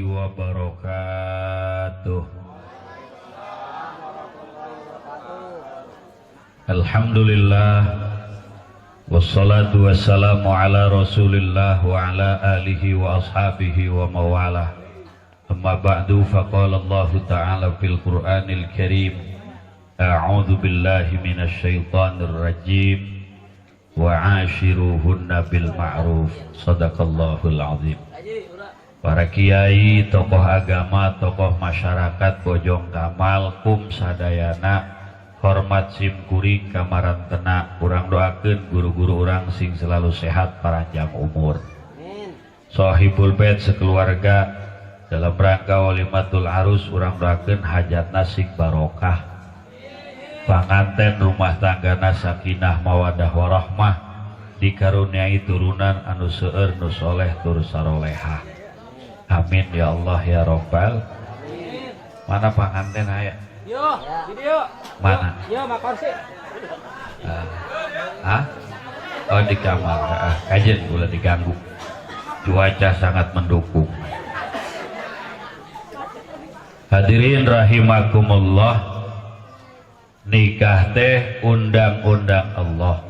wabarakatuh. Alhamdulillah, wassalatu wassalamu ala rasulillah wa ala alihi wa ashabihi wa mawalah. Amma ba'du, faqala Allah ta'ala fil Qur'anil Karim, a'udzu billahi minasy syaithanir rajim, wa 'ashiruhunna bil ma'ruf. Shadaqallahul azim. Para kiai, tokoh agama, tokoh masyarakat Bojong Kamal, kum sadayana, hormat sim kuring kamarantena, urang doakeun guru-guru urang sing selalu sehat panjang umur. Sohibul bait sekeluarga dalam rangka walimatul arus, urang doakeun hajatna sing barokah, panganten rumah tanggana sakinah mawadah warahmah, dikaruniai turunan anu seueur nu soleh tur sarolehah. Amin ya Allah ya Rabbal. Mana panganten aya? Yo, video. Mana? Yo, makorsi. Oh di kamar. Kajian ulah diganggu. Cuaca sangat mendukung. Hadirin rahimakumullah. Nikah teh undang-undang Allah.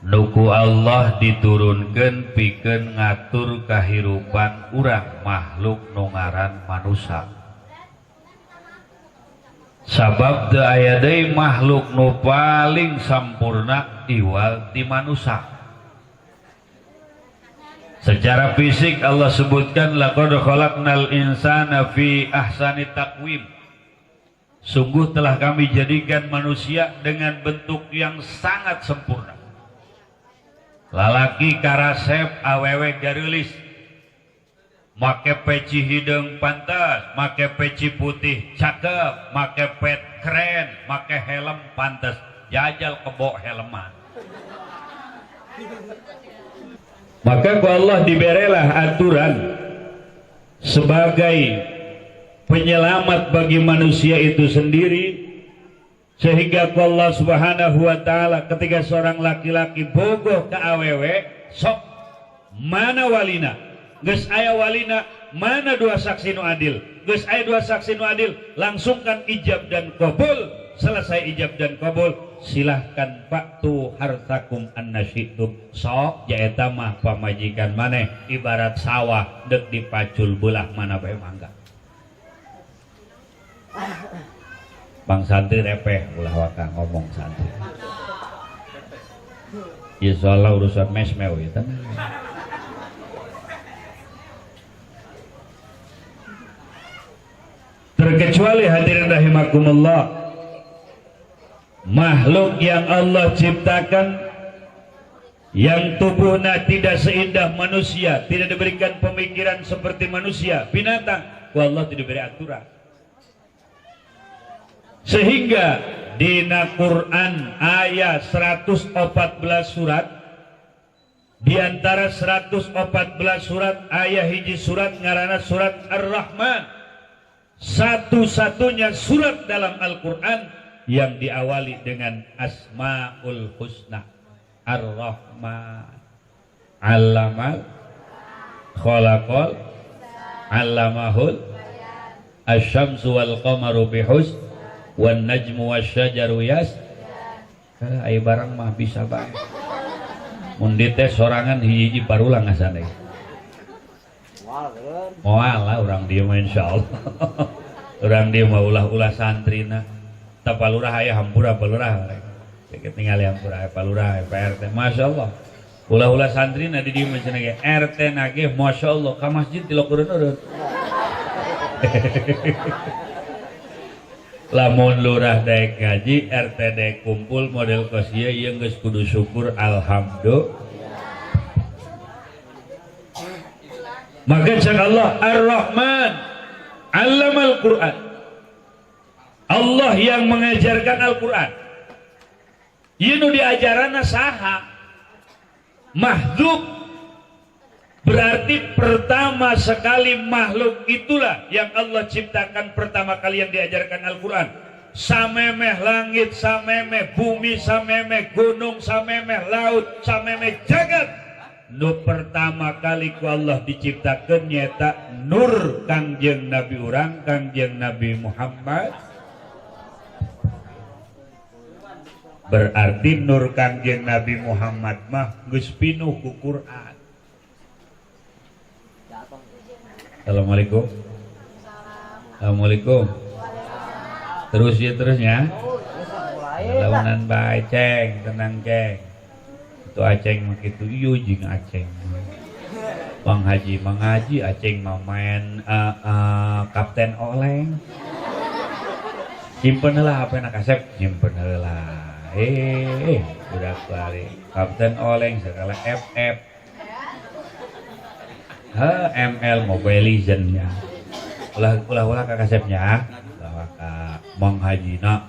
Nuku Allah diturunkeun pikeun ngatur kahirupan urang makhluk nu ngaran manusia. Sabab teu aya deui makhluk nu paling sampurna iwal ti manusia. Secara fisik Allah sebutkan laqad khalaqnal insana fi ahsani taqwim. Sungguh telah kami jadikan manusia dengan bentuk yang sangat sempurna. Lalaki karasep awewe garulis, make peci hidung pantas, make peci putih cakep, make pet keren, make helm pantas, jajal kebo helman. Maka ku Allah diberelah aturan sebagai penyelamat bagi manusia itu sendiri, sehingga Allah Subhanahu wa ta'ala ketika seorang laki-laki bogoh ke awewe, sok mana walina, geus aya walina, mana dua saksi nu adil, geus aya dua saksi nu adil, langsungkan ijab dan qabul. Selesai ijab dan qabul, silahkan faktu hartakum annasyitum, sok jaeta mah pamajikan maneh ibarat sawah dek dipacul belah mana bae mangga. Bang santri repeh ulah waka ngomong santri. Ya soalnya urusan mesmeu ya kan. Terkecuali hadirin rahimakumullah, makhluk yang Allah ciptakan yang tubuhnya tidak seindah manusia, tidak diberikan pemikiran seperti manusia, binatang, Allah tidak diberi aturan. Sehingga di Quran ayat 114 surat, di antara 114 surat ayat hiji surat ngarana surat Ar-Rahman, satu-satunya surat dalam Al-Quran yang diawali dengan Asmaul Husna. Ar-Rahman, Allamal Khalaqal, Allamahul Asy-Syamsu wal Qamaru bihusn, wan najmu wasyajaru yas. Ai barang mah bisa bae. Mun di teh sorangan hiji barulang ngasane. Moal lah urang dieu mah insyaallah. Urang dieu mah ulah-ulah santrina. Ta palurah aya hampura palurah. Deket ningali hampura aya palurah PRT. Masyaallah. Ulah-ulah santrina di dieu mah cenah ge RT nage masyaallah ka masjid ti lokureun. Lamun lurah daek ngaji, RT daek kumpul model kosia yang geus kudu syukur alhamdulillah. Maka Allah Ar-Rahman, Allamal Quran. Allah yang mengajarkan Al-Quran. Ieu nu diajarana saha? Mahdzub. Berarti pertama sekali makhluk itulah yang Allah ciptakan pertama kali yang diajarkan Al-Quran. Samemeh langit, samemeh bumi, samemeh gunung, samemeh laut, samemeh jagat. nu pertama kali ku Allah diciptakeun nyata nur Kangjeng Nabi urang Kangjeng Nabi Muhammad. Berarti nur Kangjeng Nabi Muhammad mah geus pinuh ku Quran. Assalamualaikum. Assalamualaikum. Terus ya terusnya. Lawanan bae ceng, tenang ceng. Itu aceng mah kitu ieu jeung aceng. Mang Haji aceng mah main Kapten Oleng. Simpen heula HP na kasep, simpen heula. Budak balik Kapten Oleng segala FF. ML Mobile Legends-nya. Ulah ka kasepnya. Bawa ka Mang Hajina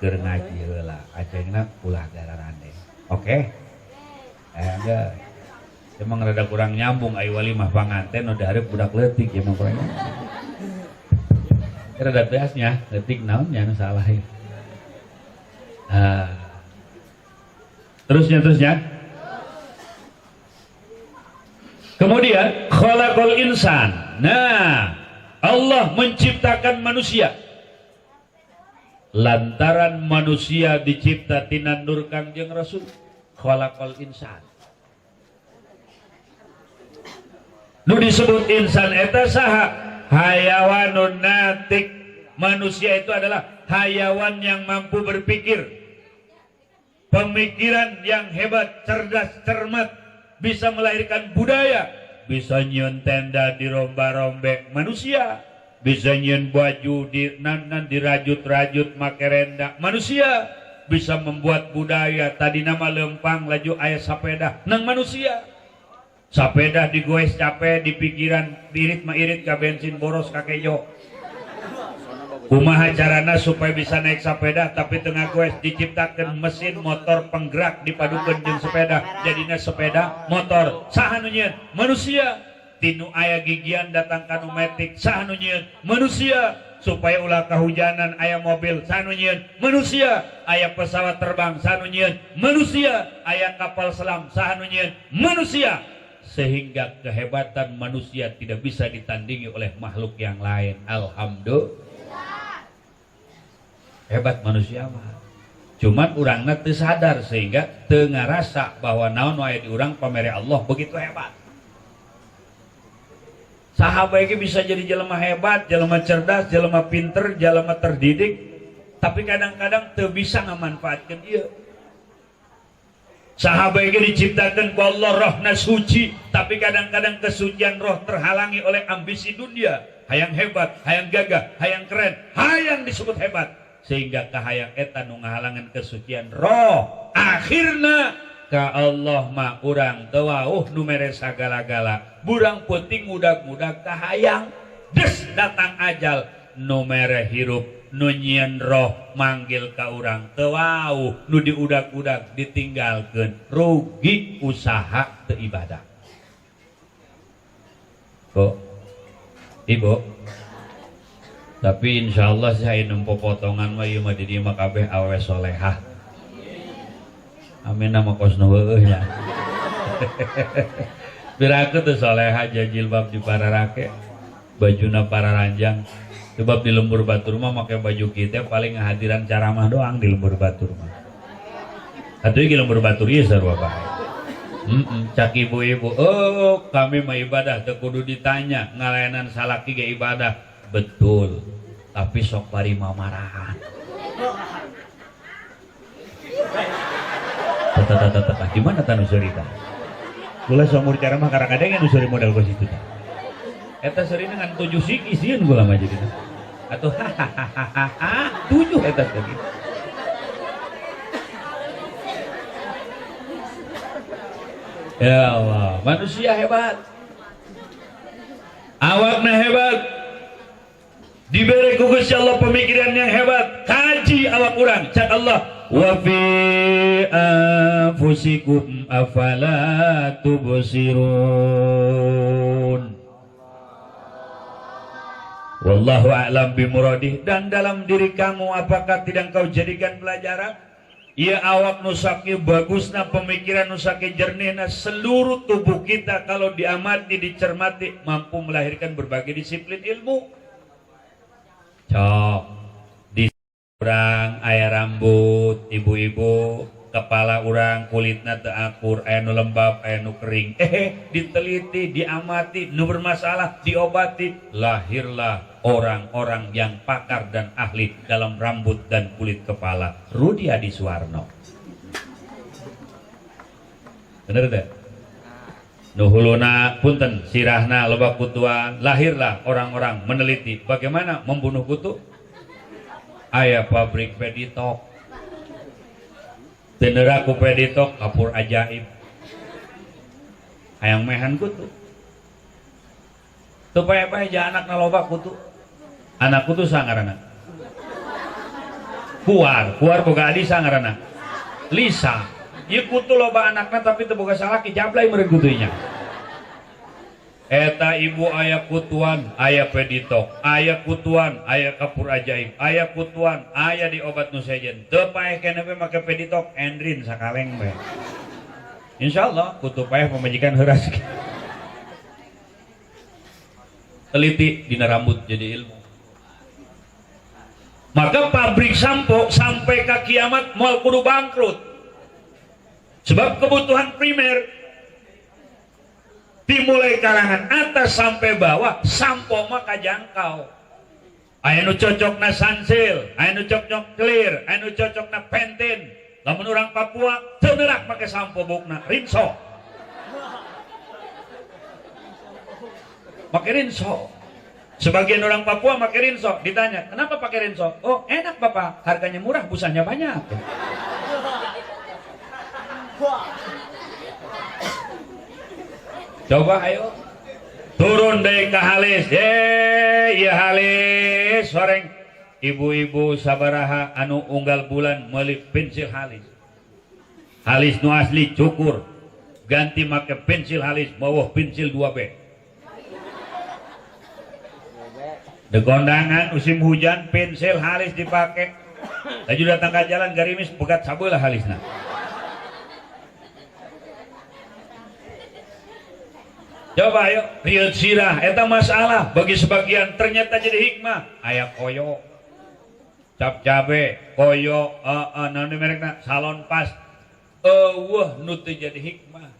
keur ngaji heula. Acengna ulah gararande. Oke. Enggak. Emang rada kurang nyambung ai wali mah panganten udah hareup budak leutik ya mah kurang. Rada beasnya, leutik naon nya nu salah ya. Terusnya. Kemudian khalaqal insan. Nah, Allah menciptakan manusia. Lantaran manusia dicipta tina nur Kangjeng Rasul. Khalaqal insan. Nu disebut insan eta saha? Hayawanun natik. Manusia itu adalah hayawan yang mampu berpikir. Pemikiran yang hebat, cerdas, cermat, bisa melahirkan budaya, bisa nyieun tenda di romba-rombe manusia, bisa nyieun baju di dirajut-rajut make renda manusia, bisa membuat budaya tadi nama lempang laju aya sapeda nang manusia. Sapeda digoes capek di pikiran irit mah irit ka bensin boros kakejo. Kumaha carana supaya bisa naik sepeda tapi tengah goes diciptakan mesin motor penggerak dipadukeun jeung sepeda jadinya sepeda motor. Saha nu nyieun? Manusia. Tinu aya gigian datang ka nu metik. Saha nu nyieun? Manusia. Supaya ulah kahujanan aya mobil. Saha nu nyieun? Manusia. Aya pesawat terbang. Saha nu nyieun? Manusia. Aya kapal selam. Saha nu nyieun? Manusia. Sehingga kehebatan manusia tidak bisa ditandingi oleh makhluk yang lain. Alhamdulillah. Hebat manusia mah. Cuman urangna teu sadar sehingga teu ngarasa bahwa naon wae di urang pamere Allah begitu hebat. Saha bae ge bisa jadi jelema hebat, jelema cerdas, jelema pinter, jelema terdidik, tapi kadang-kadang teu bisa ngamanfaatkeun ieu. Saha bae ge diciptakeun ku Allah rohna suci, tapi kadang-kadang kesucian roh terhalangi oleh ambisi dunia, hayang hebat, hayang gagah, hayang keren, hayang disebut hebat. Sehingga kahayang eta nu ngahalangan kesucian roh akhirna ka Allah mah urang teu wauh nu mere sagala-gala burang peuting mudag-mudag kahayang des datang ajal nu mere hirup nu nyieun roh manggil ka urang teu wauh nu diudag-udag ditinggalkeun rugi usaha teu ibadah. Kok Ibu tapi insyaallah saya nempo potongan mah ieu mah di dieu mah kabeh awewe solehah. Amin nama kosna heueuh nya. Birakeun teu solehah jilbab di pararake, bajuna pararanjang. Sebab di lembur batur mah make baju kieu paling ngahadiran caramah doang di lembur batur mah. Atuh ge lembur batur ieu sarua bae. Cak ibu-ibu, oh kami mah ibadah teu kudu ditanya, ngalayanan salaki ge ibadah. Betul, tapi sok bari mamarahan. Tata gimana tanu cerita? Gula somur cara mah kadang-kadang anu seueur modal bos itu. Eta seueur dengan 7 siki sieun gula mah jadi. Atuh hahaha 7 eta tadi. Ya Allah, manusia hebat. Awakna hebat. Diberi ku Gusti Allah pemikiran yang hebat. Kaji awak urang cak Allah wa fi anfusikum afala tubsirun. Wallahu a'lam bimuradih. Dan dalam diri kamu apakah tidak kau jadikan pelajaran? Ia awak nusaki bagusna, pemikiran nusaki jernihna, seluruh tubuh kita kalau diamati, dicermati mampu melahirkan berbagai disiplin ilmu. Cok di urang aya rambut ibu-ibu, kepala urang kulitna teu akur, aya nu lembab aya nu kering, diteliti, diamati, nu bermasalah diobati, lahirlah orang-orang yang pakar dan ahli dalam rambut dan kulit kepala. Rudi Adi Suwarno. Bener teh? Nuhuluna punten sirahna loba kutuan, lahirlah orang-orang meneliti bagaimana membunuh kutu. Aya pabrik peditok. Tenera ku peditok kapur ajaib. Hayang mehan kutu. Teu pae-pae ja anakna loba kutu. Anak kutu sangarana. Kuar boga adi sangarana. Lisa. Ieu kutu loba anakna tapi teu boga salaki jablay meureun kutunya. Eta ibu aya kutuan, aya peditok, aya kutuan, aya kapur ajaib, aya kutuan, aya di obat nu sejen. Teu paeh keneh we make peditok, endrin sakaleng we. Insyaallah kutu paeh pamajikan heuras. Teliti dina rambut jadi ilmu. Maka pabrik sampo sampai ke kiamat moal kudu bangkrut. Sebab kebutuhan primer dimulai kalangan atas sampai bawah sampo mah kajangkau. Aya nu cocokna Sunsil, aya nu cocok Clear, aya nu cocokna Pantene. Lamun urang Papua teu neurak make sampo bukna Rinso. Make Rinso. Sebagian orang Papua pakai Rinso, ditanya, kenapa pakai Rinso? Oh, enak Bapak, harganya murah, busanya banyak. Coba ayo, turun dari ke halis, iya halis, soreng. Ibu-ibu sabaraha anu unggal bulan meuli pensil halis. Halis nu asli cukur, ganti make pensil halis, bawah pensil 2B. De kondangan musim hujan pensil halis dipakai. Laju datang ke jalan garimis pegat sabelah halisna. Coba ayo rieu sirah eta masalah bagi sebagian ternyata jadi hikmah. Aya koyo, cap cabe, koyo, naon merekna salon pas. Wah nu teu jadi hikmah.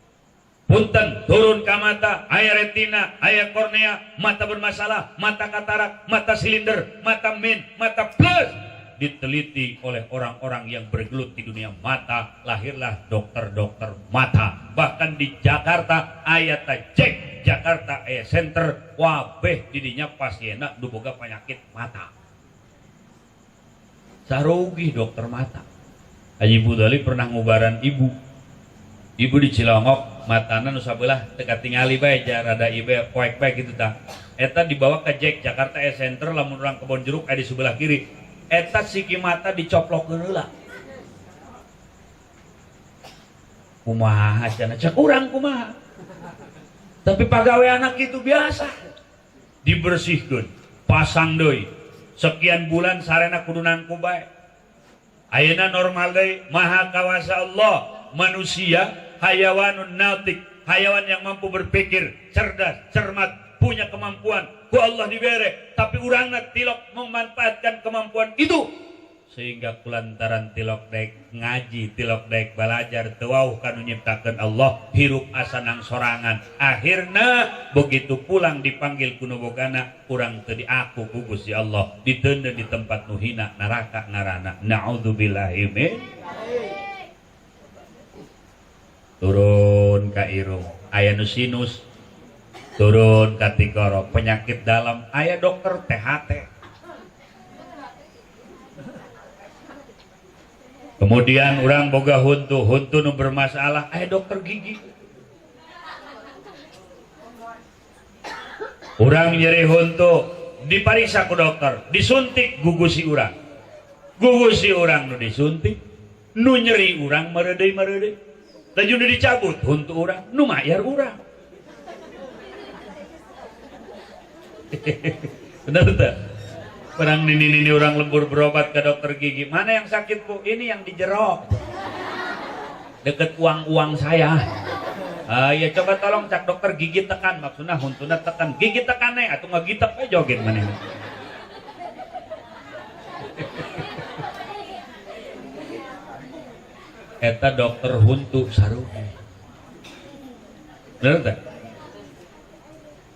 Punten turun ke mata, aya retina, aya kornea, mata bermasalah, mata katarak, mata silinder, mata min, mata plus. Diteliti oleh orang-orang yang bergelut di dunia mata, lahirlah dokter-dokter mata. Bahkan di Jakarta aya cek Jakarta Eye Center, wabeh didinya pasienna nu boga penyakit mata. Sarugi dokter mata. Haji Budali pernah ngubaran ibu di Cilongok, matana nu sabelah teu katingali bae rada ibe poek bae kitu tah. Eta dibawa ke Jack Jakarta Eye Center, lamun urang Kebon Jeruk aya di sebelah kiri. Eta siki mata dicoplokeun heula. Kumaha cenah cek urang kumaha. Tapi pagawe anak itu biasa. Dibersihkeun, pasang deui. Sekian bulan sarena kudu nangku bae. Ayeuna normal deui, maha kawasa Allah, manusia hayawanun natik, hayawan yang mampu berpikir, cerdas, cermat, punya kemampuan, ku Allah dibere, tapi urangna tilok memanfaatkan kemampuan itu, sehingga kulantaran tilok daek ngaji, tilok daek balajar, teu kanu nyiptakeun Allah, hirup asa nang sorangan, akhirna begitu pulang dipanggil kuno bogana, urang teu diaku ku Gusti Allah, diteundeun di tempat nu hina, neraka ngaranna, naudzubillahi min. Turun ka irung aya nu sinus, turun ka tigoro penyakit dalam aya dokter THT. Kemudian urang boga huntu nu bermasalah aya dokter gigi. Urang nyeri huntu dipariksa ku dokter, disuntik gugusi urang. Gugusi urang nu disuntik, nu nyeri urang mereudeuy. Laju dicabut huntu urang, nu mayar urang. Bener teh? Perang ini orang lembur berobat ke dokter gigi. Mana yang sakit bu? Ini yang di jero. Deket uang saya. Ya coba tolong cak dokter gigi tekan. Maksudnya huntuna tekan. Gigi tekan nih. Atau nggak gitek aja joget mana. Eta dokter huntu saruhe. Bener tak?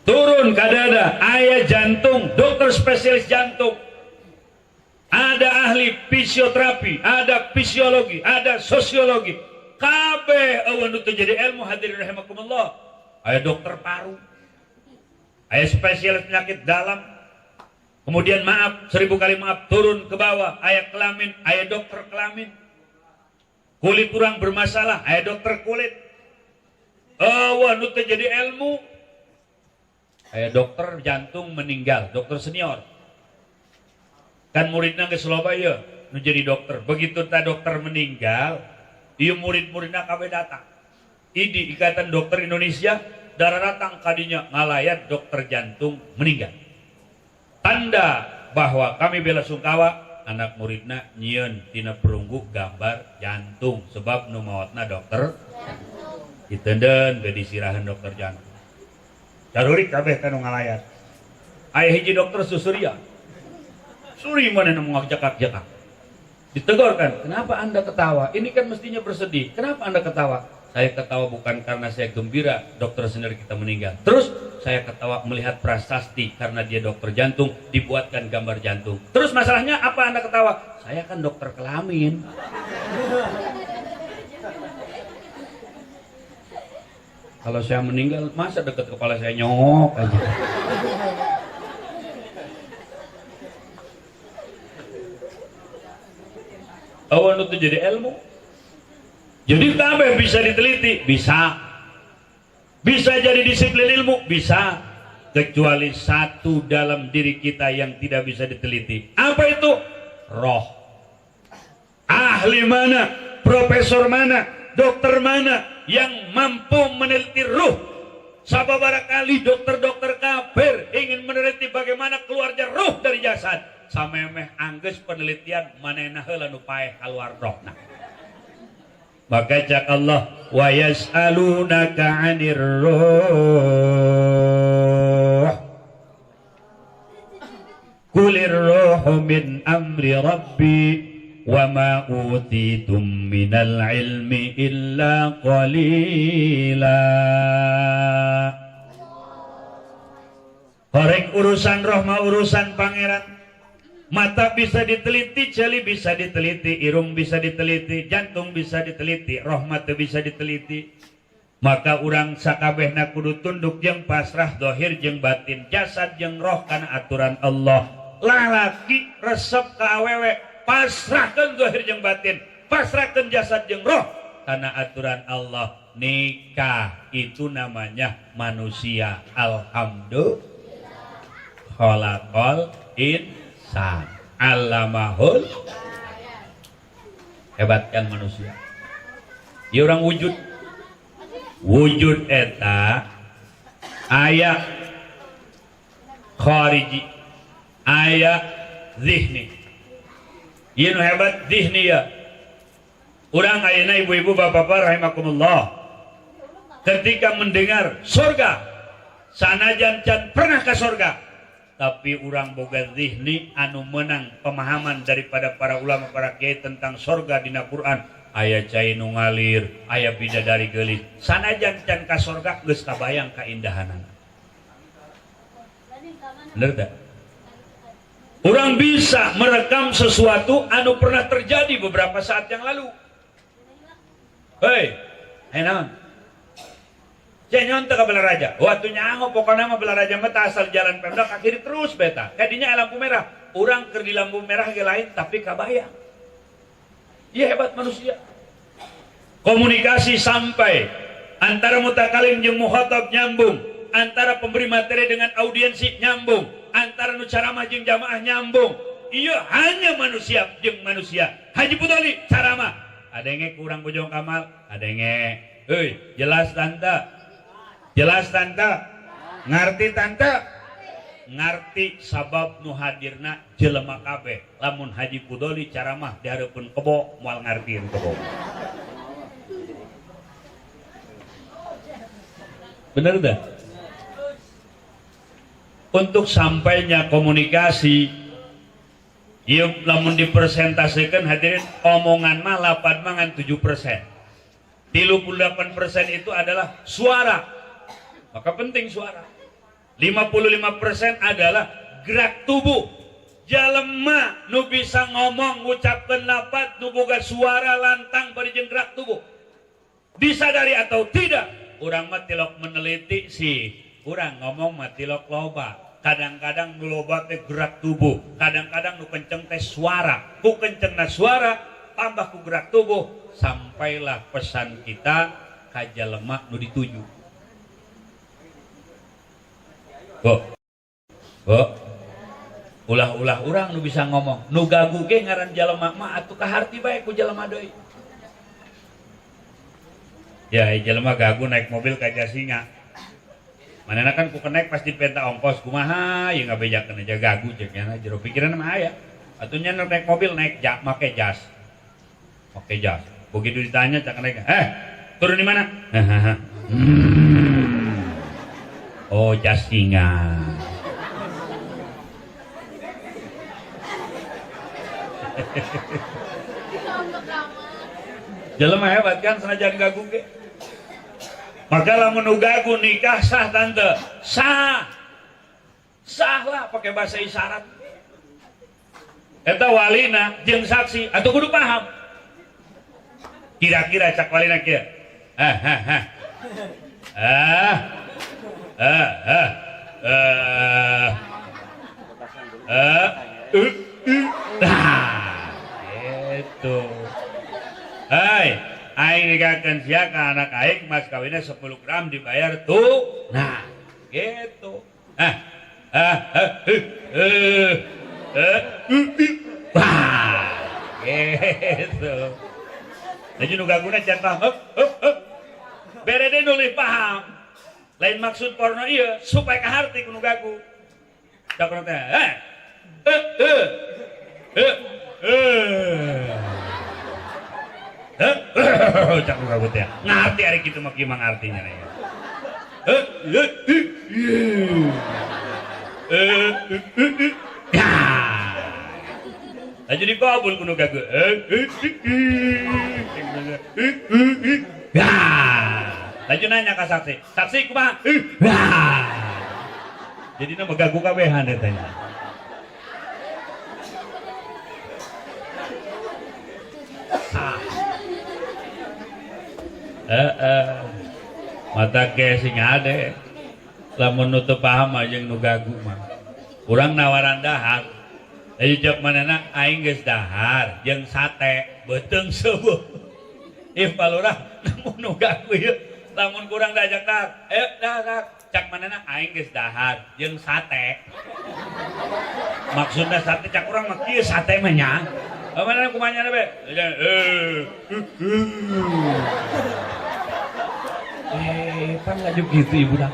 Turun kadada ayah jantung, dokter spesialis jantung, ada ahli fisioterapi, ada fisiologi, ada sosiologi, kabeh awan itu jadi ilmu. Hadirin rahimakumullah. Ayah dokter paru, ayah spesialis penyakit dalam, kemudian maaf 1000 kali maaf turun ke bawah, ayah kelamin, ayah dokter kelamin, kulit kurang bermasalah, ayah dokter kulit. Awan itu jadi ilmu. Ayah dokter jantung meninggal, dokter senior. Kan muridnya ke Surabaya, nu jadi dokter. Begitu tak dokter meninggal, iya murid-muridnya kabeh datang. Idi Ikatan Dokter Indonesia, darah datang kadinya ngalayat dokter jantung meninggal. Tanda bahwa kami bela sungkawa, anak muridnya nyieun tina perunggu gambar jantung. Sebab nu maotna dokter ditenden ke disirahan dokter jantung. Darurik kabeh tanu ngalayat. Aya hiji dokter susurya. Suri mana nu ngajak-jakak. Ditegur kan, "Kenapa Anda ketawa? Ini kan mestinya bersedih. Kenapa Anda ketawa?" "Saya ketawa bukan karena saya gembira dokter senior kita meninggal. Terus saya ketawa melihat prasasti karena dia dokter jantung dibuatkan gambar jantung. Terus masalahnya apa Anda ketawa?" "Saya kan dokter kelamin." Kalau saya meninggal, masa dekat kepala saya nyongok aja. Awan itu jadi ilmu. Jadi kabeh bisa diteliti, bisa. Bisa jadi disiplin ilmu, bisa. Kecuali satu dalam diri kita yang tidak bisa diteliti. Apa itu? Roh. Ahli mana? Profesor mana? Dokter mana yang mampu meneliti ruh? Sababara kali dokter-dokter kafir ingin meneliti bagaimana keluarnya ruh dari jasad. Samemeh angges penelitian manehna heula nu paeh kaluar rohna. Maka cak Allah, wa yas'alunaka 'anir ruh. Qulir ruhu min amri rabbi. Wa ma utitum minal ilmi illa qalila. Horek urusan roh ma urusan pangeran. Mata bisa diteliti, jeli bisa diteliti, irung bisa diteliti, jantung bisa diteliti, roh mata bisa diteliti. Maka urang sakabehna kudu tunduk jeung pasrah dohir jeung batin, jasad jeung roh kana aturan Allah. Lalaki resep ka awewe pasrahkan zahir jeung batin, pasrahkan jasad jeung roh karena aturan Allah. Nikah itu namanya manusia. Alhamdulillah khalaqal insan allamahul. Hebatkan manusia. Ya orang wujud eta aya khariji, aya zihni. Ieu nu hebat zihni ya. Urang ayeuna ibu-ibu bapak-bapak rahimakumullah, ketika mendengar surga, sanajan can pernah ke surga, tapi urang boga zihni anu menang pemahaman daripada para ulama para kiai tentang surga dina Quran. Aya cai nu ngalir, aya bidadari geulis, sanajan can ka surga geus kabayang kaindahanana. Bener tak? Orang bisa merekam sesuatu anu pernah terjadi beberapa saat yang lalu. Hei, naon? Cenyon teh ka Balaraja. Waktu nyaho pokona mah Balaraja mah asal jalan Pemda ka kiri terus beta. Kadinya lampu merah. Urang keur di lampu merah ge lain tapi kabayang. Ieu hebat manusia. Komunikasi sampai antara mutakalim jeung mukhatab nyambung, antara pemberi materi dengan audiensi nyambung, antara nu caramah jeung jamaah nyambung. Iya hanya manusia jeung manusia. Haji Putali caramah adenge kurang Bojong Kamal, adenge euy jelas tante, jelas tante, ngarti tante, ngarti sabab nu hadirna jelema kabeh. Lamun Haji Pudoli caramah di hareupeun kebo moal ngartieun kebo. Bener dah. Untuk sampainya komunikasi, ieu lamun dipersentasekeun hadirin omongan mah lapad mangan 7%. 38% itu adalah suara. Maka penting suara. 55% adalah gerak tubuh. Jalema nu bisa ngomong ngucapkeun lapat nu boga suara lantang bari jeung gerak tubuh. Disadari atau tidak, urang mah tilok meneliti sih. Urang ngomong mah tilok loba. Kadang-kadang nu loba teh gerak tubuh, kadang-kadang nu kenceng teh suara. Ku kencengna suara tambah ku gerak tubuh, sampailah pesan kita ka jalema nu dituju. Ulah-ulah urang nu bisa ngomong, nu gagu ge ngaran jalema mah atuh kaharti bae ku jalema deui. Ya, jelema gagu naik mobil ka Jasinga. Manehna kan ku naik pasti penta ongkos kumaha, ya ngabejakeun aja gagu cenah jero pikiran mah aya. Atunya naik mobil naik make jas. Make jas. Begitu ditanya cak naik, turun di mana?" "Oh, Jasinga." Jelema hebat kan sanajan gagu ge. Maka lamun nu gagu nikah sah tante, sah. Sah lah pakai bahasa isyarat. Eta walina jeung saksi atuh kudu paham. Kira-kira cak walina kieu. Itu. Hai, aing nikahkeun sia ka anak aing mas kawinnya 10 gram dibayar tuh. Nah, gitu. Wah, gitu. Jadi nu gaguna can paham. Bere deui nulis paham. Lain maksud porno ieu supaya kaharti ku nu gagu. Cak teh, cak rambut ya ngerti hari gitu mah gimana artinya nih. Aja dikabul kuno gagu. Laju nanya ke saksi, saksi kumaha? Jadi nama gagu kabehan tanya. Mata ke sing ade lamun nu teu paham aja nu gagu mah urang nawaran dahar ayo jawab manehna aing geus dahar jeung sate beuteung seueuh ih palurah namun nu gagu ieu lamun kurang diajak dahar dahar cak manehna aing geus dahar jeung sate maksudna sate cak urang mah kieu sate mah nya manehna kumaha be pan ngaju gitu ibu dah.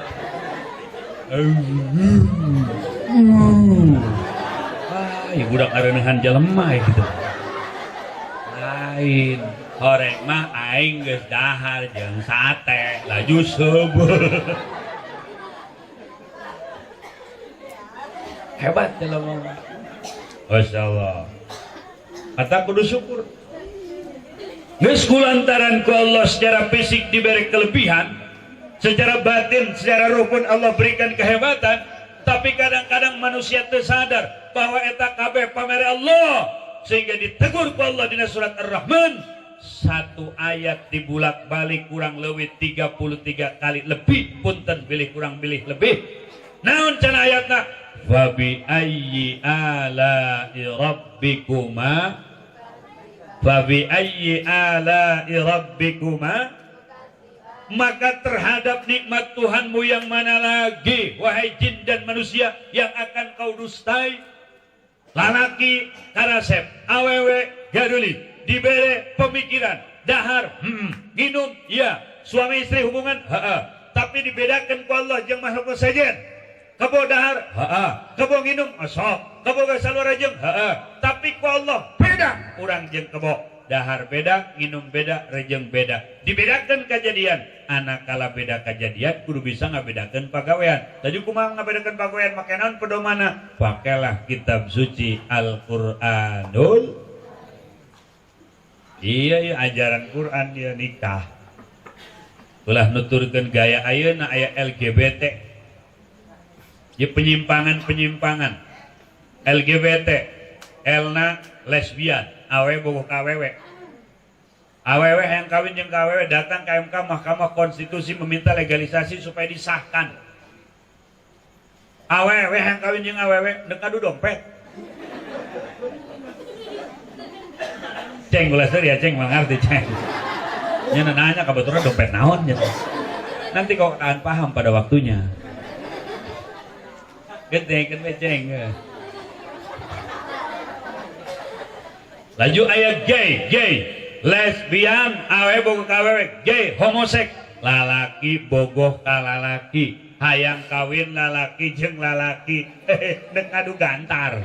Ibu dah karenahan jelema gitu. Lain, horeng mah aing geus dahar jeung sate, laju seubeuh. Hebat jelema. Masyaallah. Kata kudu syukur. Geus kulantaran ku Allah secara fisik diberi kelebihan, secara batin, secara rukun Allah berikan kehebatan, tapi kadang-kadang manusia tersadar bahwa eta kabeh pamere Allah sehingga ditegur ku Allah dina surat Ar-Rahman satu ayat dibulak-balik kurang leuwih 33 kali lebih punten bilih kurang bilih lebih. Naon cenah ayatna? Wa bi ayyi ala'i rabbikuma Fabi ayyi ala'i rabbikuma, maka terhadap nikmat Tuhanmu yang mana lagi wahai jin dan manusia yang akan kau dustai. Lalaki karasep awewe gaduli dibere pemikiran dahar minum ya suami istri hubungan tapi dibedakan ku Allah jeung makhluk sajen kebo dahar, heeh. Kebo nginum, sok. Kebo saluara jeung, heeh. Tapi ku Allah beda urang jeung kebo. Dahar beda, nginum beda, rejeng beda. Dibedakan kejadian. Anak kala beda kejadian, kudu bisa ngabedakan pagawean. Tadi kumaha ngabedakan pagawean, make naon pedomana? Pakailah kitab suci Al-Qur'anul. Iya, ajaran Quran dia nikah. Ulah nuturkeun gaya ayeuna aya LGBT. Ye penyimpangan-penyimpangan. LGBT, elna lesbian. Awewe bogoh kawewe. Awewe yang kawin jeung kawewe datang ke MK Mahkamah Konstitusi meminta legalisasi supaya disahkan. Awewe yang kawin jeung awewe deuk adu dompet. Ceng belaser ya ceng mengerti ceng. Nya nanya kebetulan dompet naon nya. Nanti kok akan paham pada waktunya. Gede ceng. Laju ayat gay, lesbian, awewe bogoh kawewe, gay, homosek, lalaki bogoh ka lalaki, hayang kawin lalaki jeung lalaki, dek ngadu gantar.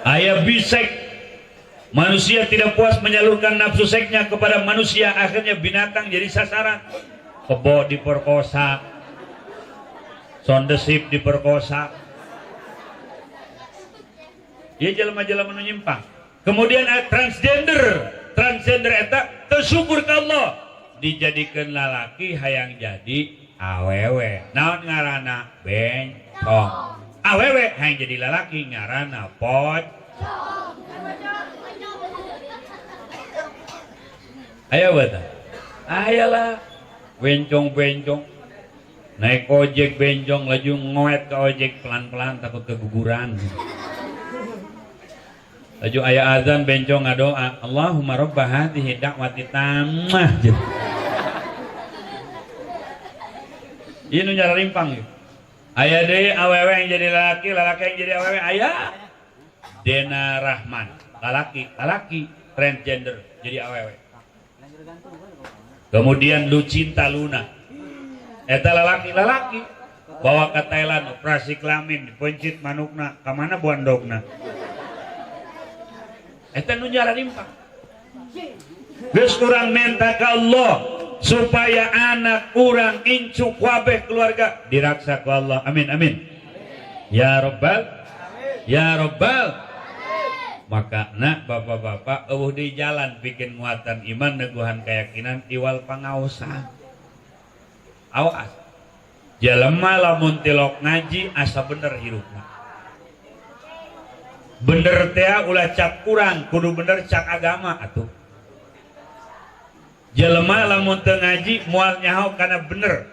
Ayat bisek, manusia tidak puas menyalurkan nafsu seksnya kepada manusia, akhirnya binatang jadi sasaran. Kebo diperkosa, sondesip diperkosa. Dia jelema-jelema nu nyimpang. Kemudian transgender eta teu syukur ka Allah, dijadikeun lalaki hayang jadi awewe. Naon ngaranna? Bencong. Awewe hayang jadi lalaki ngaranna pocong. Aya beuta? Ayalah bencong-bencong. Naik ojek bencong laju ngoet ke ojek pelan-pelan takut keguguran. Laju aya azan bencong ngadoa, Allahumma rabba hadhihi da'wati tammah. Ieu nu nyara rimpang ieu. Aya deui awewe yang jadi lalaki, lalaki yang jadi awewe aya. Dena Rahman, lalaki transgender jadi awewe. Kemudian Lucinta Luna. Eta lalaki bawa ke Thailand operasi kelamin, dipencit manukna, ka mana buandogna. Eta nu nyara rimpang. Geus urang minta ka Allah supaya anak urang incu kabeh keluarga diraksa ku Allah. Amin amin. Ya Rabbal. Ya Rabbal. Maka nak bapak-bapak eueuh di jalan bikin nguatan iman neguhan keyakinan iwal pangaosan. Awas. Jelema lamun tilok ngaji asa bener hirupna. Bener teh ulah cak kurang, kudu bener cak agama atuh. Jelema lamun teu ngaji moal nyaho kana bener.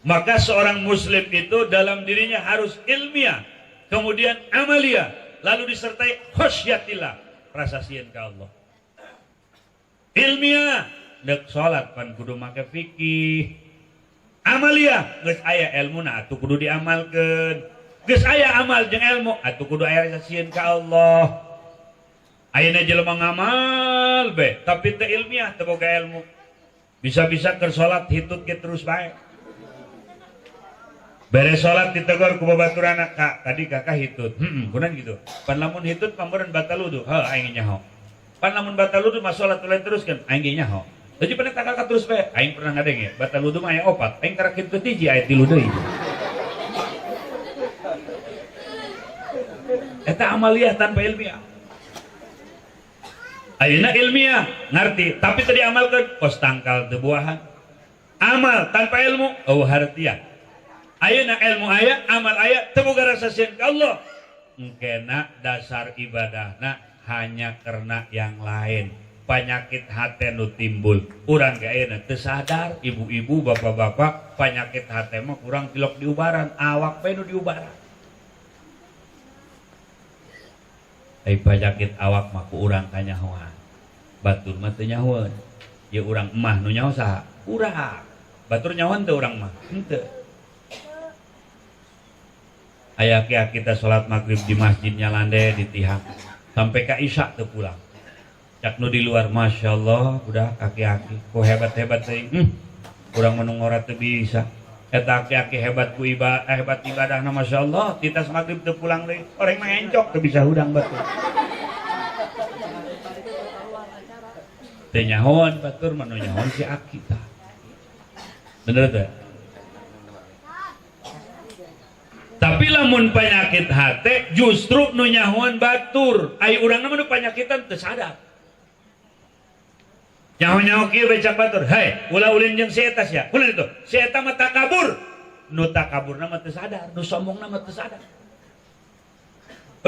Maka seorang muslim itu dalam dirinya harus ilmiah, kemudian amalia, lalu disertai khosyatillah, rasa sieun ka Allah. Ilmiah, deuk salat pan kudu make fikih. Amalia, geus aya ilmuna atuh kudu diamalkeun. Geus aya amal jeung ilmu atuh kudu aya rasa sieun ka Allah. Ayeuna jelema ngamal be tapi teu ilmiah teu boga ilmu. Bisa-bisa keur salat hitut ge terus bae. Beres salat ditegor ku babaturanna, "Kak, tadi kakak hitut." Kunaon gitu. Pan lamun hitut pameureun batal wudu. Heuh aing nyaho. Pan lamun batal wudu mah salat ulah teruskeun, aing ge nyaho. Jadi pernah kakak terus bae, aing pernah ngadeng ya. Batal wudu mah aya 4, aing karek hitut hiji aya 3 deui. Eta amaliyah tanpa ilmiah. Ayeuna ilmiah ngarti, tapi tadi amalkeun pos tangkal teu buahan. Amal tanpa ilmu eueuh hartiah. Ayeuna ilmu aya, amal aya, teu boga rasa sieun ka Allah. Engkena dasar ibadahna hanya karena yang lain. Penyakit hati nu timbul. Urang ge ayeuna teu sadar, ibu-ibu, bapak-bapak, penyakit hati mah kurang tilok diubaran, awak bae nu diubaran. Ai penyakit awak mah ku urang kanyahoan. Batur mah teu nyahoan. Ye urang emah nu nyaho saha? Urang. Batur nyahoan teu urang mah? Henteu. Aya kita salat maghrib di masjidnya lande di tihang sampai ka isya teu pulang. cak nu di luar masya Allah udah aki-aki ku hebat-hebat teh kurang menungora teu bisa eta aki-aki hebat ku hebat ibadahna masya Allah titas maghrib teu pulang deui orang mah encok teu bisa hudang batur teu nyahoan batur mah nu nyahoan si aki tah bener teh. Tapi lamun penyakit hati justru nu nyahoan batur ai urang mah nu penyakitan teu sadar nyaho-nyaho kieu becak batur hei ulah ulin jeung si eta sia ulin itu si eta mah takabur nu takaburna mah teu sadar nu sombongna mah teu sadar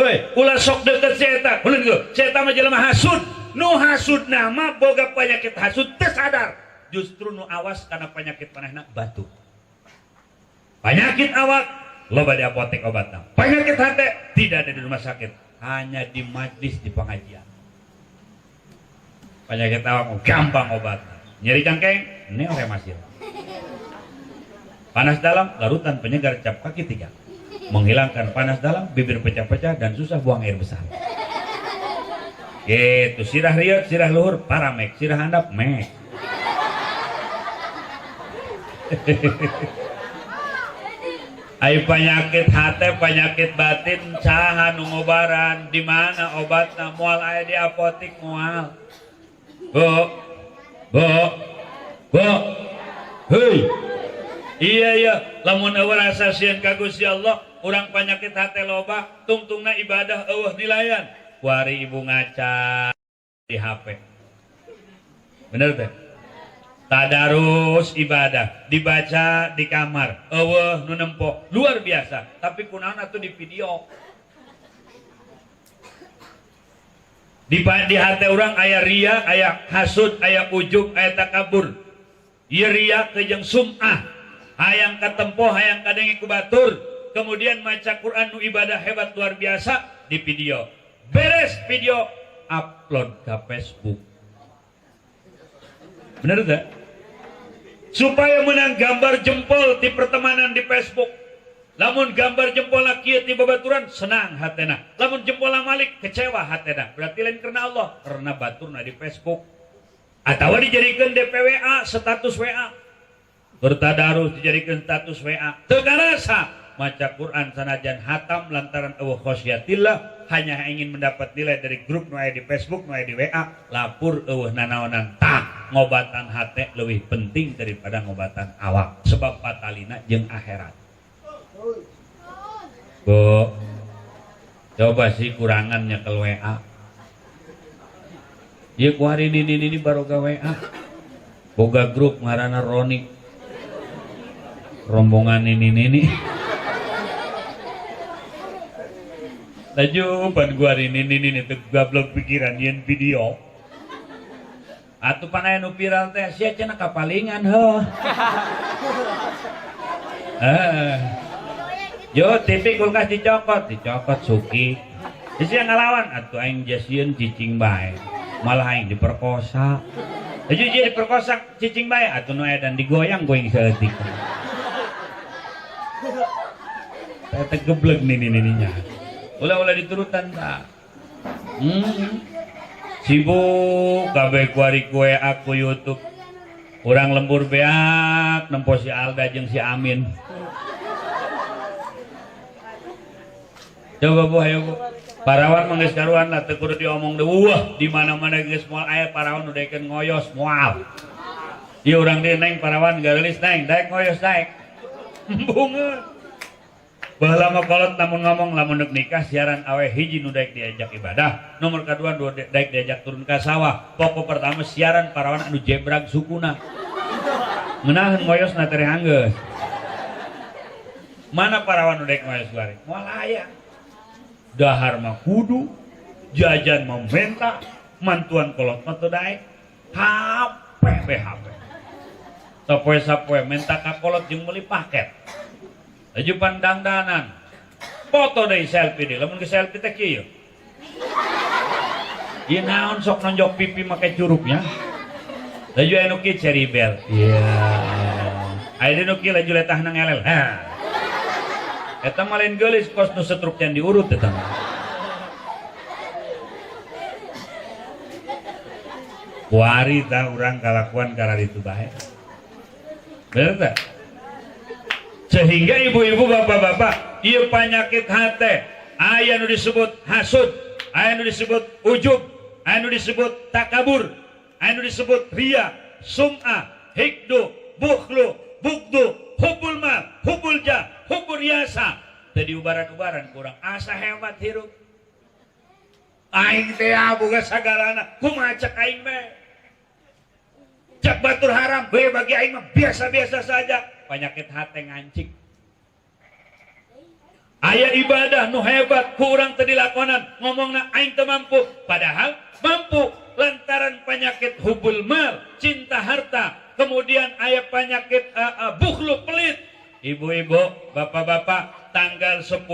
hei ulah sok deukeut si eta ulin itu si eta mah jelema hasud nu hasudna mah boga penyakit hasud teu sadar justru nu awas kana penyakit manehna batur penyakit awak loba di apotek obatnya penyakit hati tidak ada di rumah sakit hanya di majlis di pengajian penyakit awak gampang obatnya nyeri cangkeng neoremasil panas dalam larutan penyegar cap kaki 3 menghilangkan panas dalam bibir pecah-pecah dan susah buang air besar gitu sirah riut sirah luhur paramek sirah handap mek ai penyakit hati penyakit batin saha nu ngobaran di mana obatna moal aya di apotik moal bo hei iya lamun eueuh rasa sieun ka Gusti Allah urang penyakit hati loba tungtungna ibadah eueuh nilayan kuari ibu ngaca di HP bener teh tadarus ibadah dibaca di kamar eueuh nu nempo luar biasa tapi kunaon atuh di video di hati urang aya ria aya hasud aya ujub aya takabur ieu ria teh jeung sum'ah hayang katempo hayang kadenge ku batur kemudian maca Quran nu ibadah hebat luar biasa di video beres video upload ke Facebook bener tak? Supaya menang gambar jempol di pertemanan di Facebook lamun gambar jempolna kieu ti babaturan senang hatena lamun jempolna malik kecewa hatena berarti lain karena Allah karena baturna di Facebook atawa dijadikeun DPWA status WA bertadarus dijadikeun status WA teu karasa maca Quran sanajan hatam lantaran eueuh khosyatillah hanya ingin mendapat nilai dari grup nu aya di Facebook nu aya di WA lapur eueuh nanaonan tah ngobatan hate lebih penting daripada ngobatan awak sebab patalina jeung akhirat Bu coba sih kurangannya ke WA ieu ku hari ini baru ke WA boga grup ngaranna Roni rombongan ini laju pan gua hari ini teu gablok pikiran ieun video atuh panaya nu viral teh sia cenah kapalingan heuh yo TV kulkas dicokot suki sia ngalawan atuh aing jasieun cicing bae malah aing diperkosa laju dia diperkosa cicing bae atuh nu aya dan digoyang saeutik teh geblek nininya ulah diturutan tak sibuk kabeh kuari kue aku YouTube urang lembur beak nempo si Alda jeung si Amin coba Bu hayu Bu parawan mah geus karuan lah teu kudu diomong deui wah di mana-mana geus moal aya parawan nu daekeun ngoyos moal ieu urang di neng parawan gaeulis neng daek ngoyos daek bungeun baheula mah kolot namun ngomong lamun neuk nikah siaran awe hiji nu daek diajak ibadah nomor kadua nu daek diajak turun ka sawah pokok pertama siaran parawan anu jebrag sukuna ngeunaheun ngoyosna teh hanggeus mana parawan nu daek ngoyos bari moal aya dahar mah kudu jajan mah menta mantuan kolot mah teu daek HP sapoe menta ka kolot jeung meuli paket ajupan dangdanan foto deui selfie deui lamun ke selfie teh kieu ieu naon sok nonjok pipi make curugnya laju anu kieu ceribel iya aya nu kieu laju letahna ngelel ha eta mah lain geulis kos nu setruk can diurut eta mah kuari tah urang kalakuan karena itu bae. Bener tak? Sehingga ibu-ibu bapak-bapak ieu penyakit hate aya nu disebut hasud, aya nu disebut ujub, aya nu disebut takabur, aya nu disebut ria, sum'ah, hikdu, bukhlu, bugdu, hubul mal, hubul jah, hubul riasa. Tadi ubaran-ubaran kurang asa hebat hirup. Aing teh boga sagalana, kumaha cek aing bae. Cek batur haram bae bagi aing mah biasa-biasa saja. Penyakit hate ngancik. Aya ibadah nu hebat ku urang teu dilakonan, ngomongna aing teu mampu, padahal mampu lantaran penyakit hubul mal, cinta harta. Kemudian aya penyakit bukhlu pelit. Ibu-ibu, bapak-bapak, tanggal 10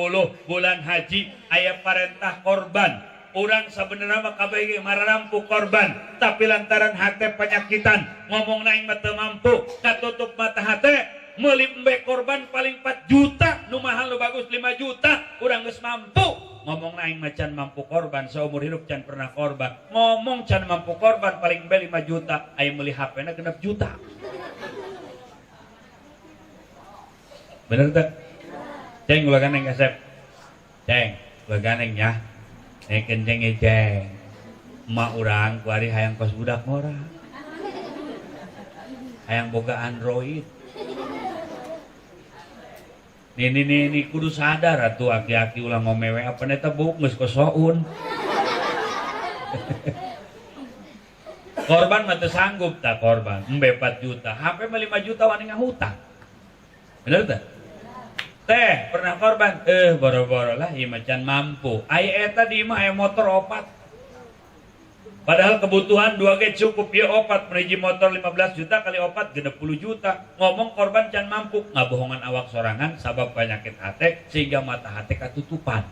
bulan haji aya perintah korban. Urang sebenarnya mah kabeh mararampu korban, tapi lantaran hate penyakitan, ngomong aing mah teu mampu, katutup mata hate, meuli embe korban paling 4 juta, nu mahal nu bagus 5 juta, urang geus mampu. Ngomong aing mah can mampu korban, seumur hidup can pernah korban. Ngomong can mampu korban paling embe 5 juta, aya meuli HP-na 6 juta. Bener tak? Ceng gula ganeng kasep. Ceng gula ganeng ya. Kenceng ceng. Emak urang kuari hayang kos budak murah. Hayang boga Android. Nih kudu sadar atuh aki-aki ulah ngomewe apa neta buk geus kosoun. Korban mah teu sanggup tak korban. Embe 4 juta, HP mah 5 juta wani ngahutang. Bener teh? Teh pernah korban? Boro-boro lah ieu macan mampu. Aya eta di imah aya motor 4. Padahal kebutuhan 2G cukup ieu 4, meniji motor 15 juta kali 4 60 juta. Ngomong korban can mampu, ngabohongan awak sorangan sabab penyakit hate sehingga mata hate katutupan.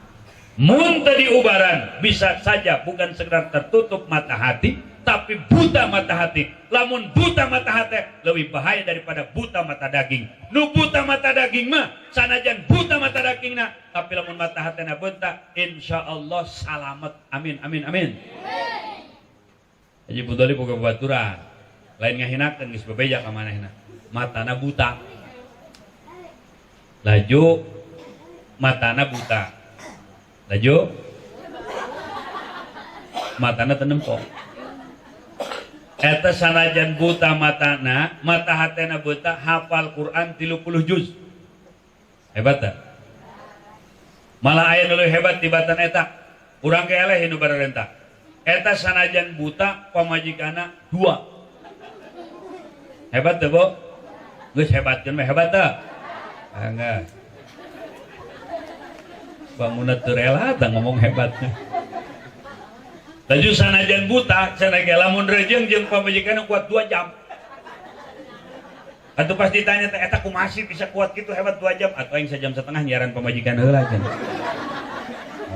Mun tadi ubaran bisa saja bukan sekedar tertutup mata hati, tapi buta mata hati. Lamun buta mata hati lebih bahaya daripada buta mata daging. Nu buta mata daging mah sanajan buta mata dagingna, tapi lamun mata hatina buta, insyaallah salamet. Amin amin amin. Haji Budoli boga babaturan. Lain ngahinakeun geus bebeja ka manehna. Matana buta. Laju matana buta. Laju matana teu nempok. Eta sanajan buta matana, mata hatena buta, hafal Quran 30 juz. Hebat tak? Malah aya nu leuwih hebat tibatan eta. Urang ge eleh nu bararenta. Eta sanajan buta pamajikanna 2. Hebat teu, Bu? Geus hebatkeun mah hebat teu? Angga. Bangunna teu rela tah ngomong hebatnya. Laju sanajan buta, sanajan lamun rejeng jeung pamajikanna kuat 2 jam. Atuh pas ditanya teh eta kumaha sih bisa kuat kitu hebat 2 jam atuh aing sajam setengah nyiaran pamajikan heula cenah.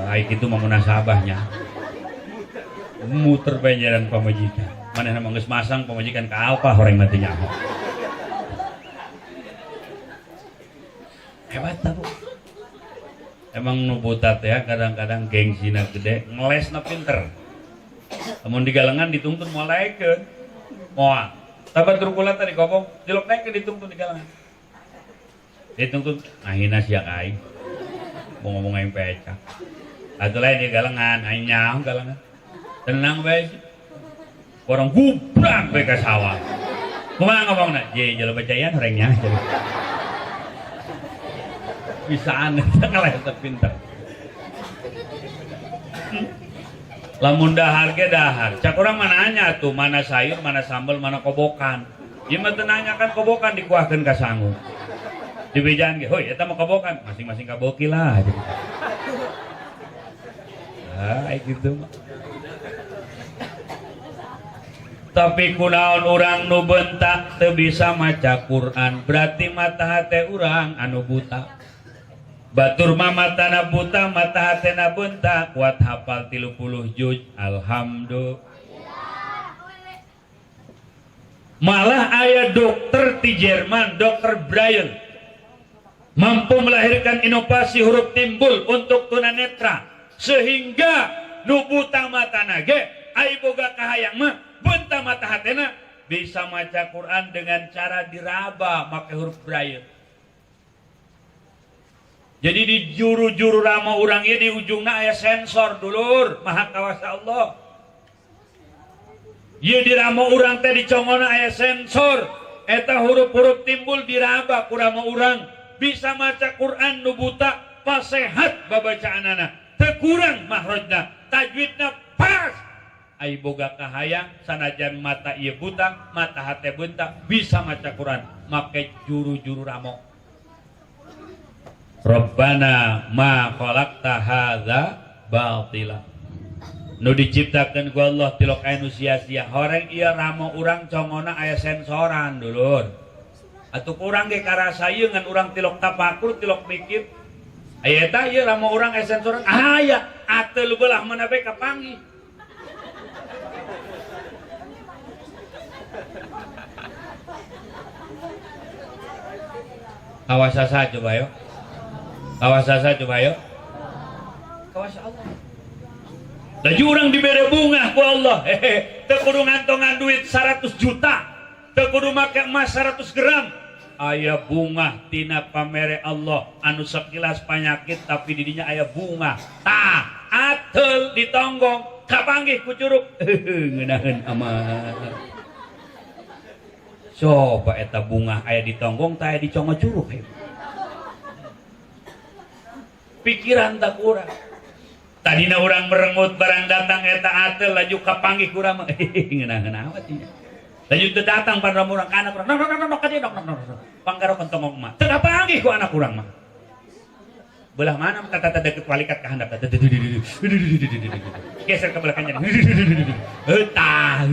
Ai kitu mah munasabahnya. Muter bae nyiaran pamajikan. Manehna mah geus masang pamajikan ka alpa horeng mah teu nyaho. Hebat tah, Bu. Emang nu buta teh kadang-kadang gengsina gede, ngelesna pinter. Lamun digalengan dituntun moalaikeun. Moal. Sabar turukula tadi kopong, dilok naik ke dituntun digalengan. Dituntun, ahina siak aing. Mau ngomong aing pecah. Atuh lain digalengan, aing nyaho galengan. Tenang bae sih. Orang gubrak bae ka sawah. Kumaha ngomongna? Ye, jelo bacayan horengnya. Bisaan eta ngelesna pinter. Lamun dahar ge dahar. Cak urang mana nanya tuh, mana sayur, mana sambal, mana kobokan. Ieu mah teu nanyakan kobokan dikuahkeun ka sangu. Dibejaan ge, "Hoi, eta mah kobokan." Masing-masing kaboki lah. Gitu mah. Tapi kunaon urang nu bentak teu bisa maca Quran, berarti mata hate urang anu buta. Batur mah matana buta, mata hatena bentak, kuat hafal 30 juz. Alhamdulillah. Malah aya dokter di Jerman, Dr. Brian, mampu melahirkan inovasi huruf timbul untuk tunanetra, sehingga nu buta matana ge ai boga kahayang mah bentah mata hatena bisa maca Quran dengan cara diraba pakai huruf braille. Jadi di juru-juru rama urang ieu di ujungna aya sensor dulur, maha kawasa Allah. Ieu di rama urang teh di congona aya sensor, eta huruf-huruf timbul diraba ku rama urang, bisa maca Quran nu buta pasehat babacaanana, teu kurang mahrojna, tajwidna pas. Ai boga kahayang sanajan mata ieu buta, mata hate beunta bisa maca Quran make juru-juru ramo. Rabbana ma khalaqta hadza batila. Nu diciptakeun ku Allah tilok anu sia-sia. Horeng ieu ramo urang congona aya sensoran dulur. Atuh urang ge karasayeuh ngan urang tilok tapakur tilok mikir. Aya eta ieu ramo urang aya sensoran. Aya ateul beulah mana bae kapanggih. Kawasasa coba yuk. Kawasasa coba yuk. Kawasa Allah. Laju orang diberi bunga ku Allah. Teu kudu ngantongan duit 100 juta. Teu kudu make emas 100 gram. Aya bunga tina pamere Allah anu sekilas penyakit tapi didinya aya bunga. Tah, ateul ditonggong kapanggih ku curug. Ngeunaheun aman. Coba eta bunga aya ditonggong tah aya dicongo curug. Pikiran tak kurang. Tadina urang merengut barang datang eta atel laju kapanggih kurang mah ngeunah awat ieu. Laju teu datang pan urang ka anak urang. Nok ka dieu nok. Panggaro kentong mah. Teu kapanggih ku anak urang mah. Belah mana kata deket walikat ka handap. Geser ke belah kanjeng. Tah.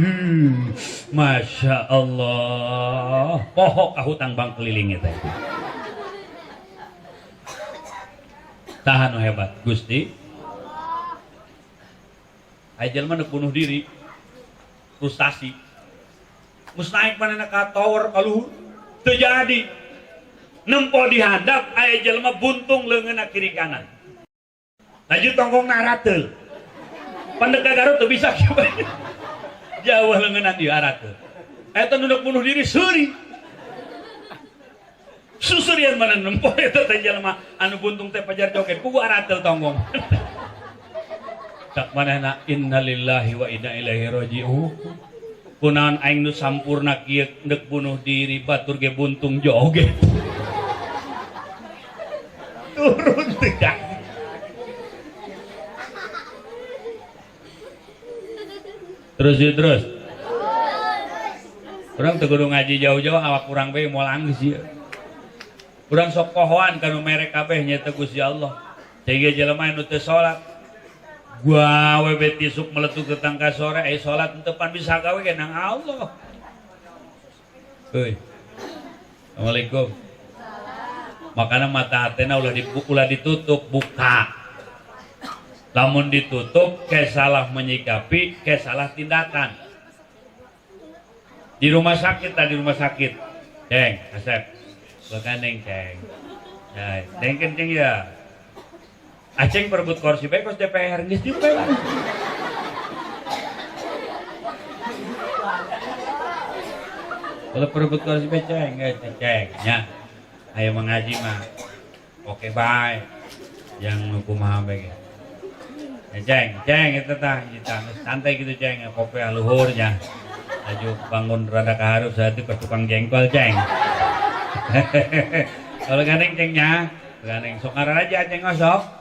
Masya Allah. Pohok ka hutang bang keliling eta. Tahan hebat Gusti. Ajal mah bunuh diri, frustasi, mus naik manehna ka tower kaluhur, teu jadi, nempo di handap, aya jelema buntung leungeunna kiri kanan, laju tonggongna arateul, pandeg ka Garut teu bisa kieu, jauh leungeunna di arateul, eta nu bunuh diri seuri, susurian mana nempo eta teh jelema anu buntung teh pajar joget, kudu arateul tonggong. Tak manehna innalillahi wa inna ilaihi raji'un. Kunaon aing nu sampurna kieu deuk bunuh diri batur ge buntung joget. Turun teh. Terus. Urang teu kudu ngaji jauh-jauh awak urang bae moal anggeus ieu. Urang sok pohoan kana mere kabeh nya teh Gusti Allah. Sehingga jelema anu teu salat gua webet isuk meletup ke tangka sore salat tepan bisa gawe ke nang Allah. Heuy. Assalamualaikum. Makana mata hatena ulah ditutup buka. Lamun ditutup ke salah menyikapi, ke salah tindakan. Di rumah sakit Ceng, Asep. Begandeng Ceng. Ya, dengkeun Ceng ya. Aceng perebut kursi baik pas DPR geus dipe. Kalau perebut kursi baik Ceng nya. Ayo mengaji mah. Oke baik. Yang kumaha bae. Ya Ceng eta tah santai gitu Ceng, kopi luhurnya. Aju bangun rada kaharep saeutik ke tukang jengkol Ceng. Kalau gandeng Cengnya, gandeng sok ngaraja Ceng ngosok.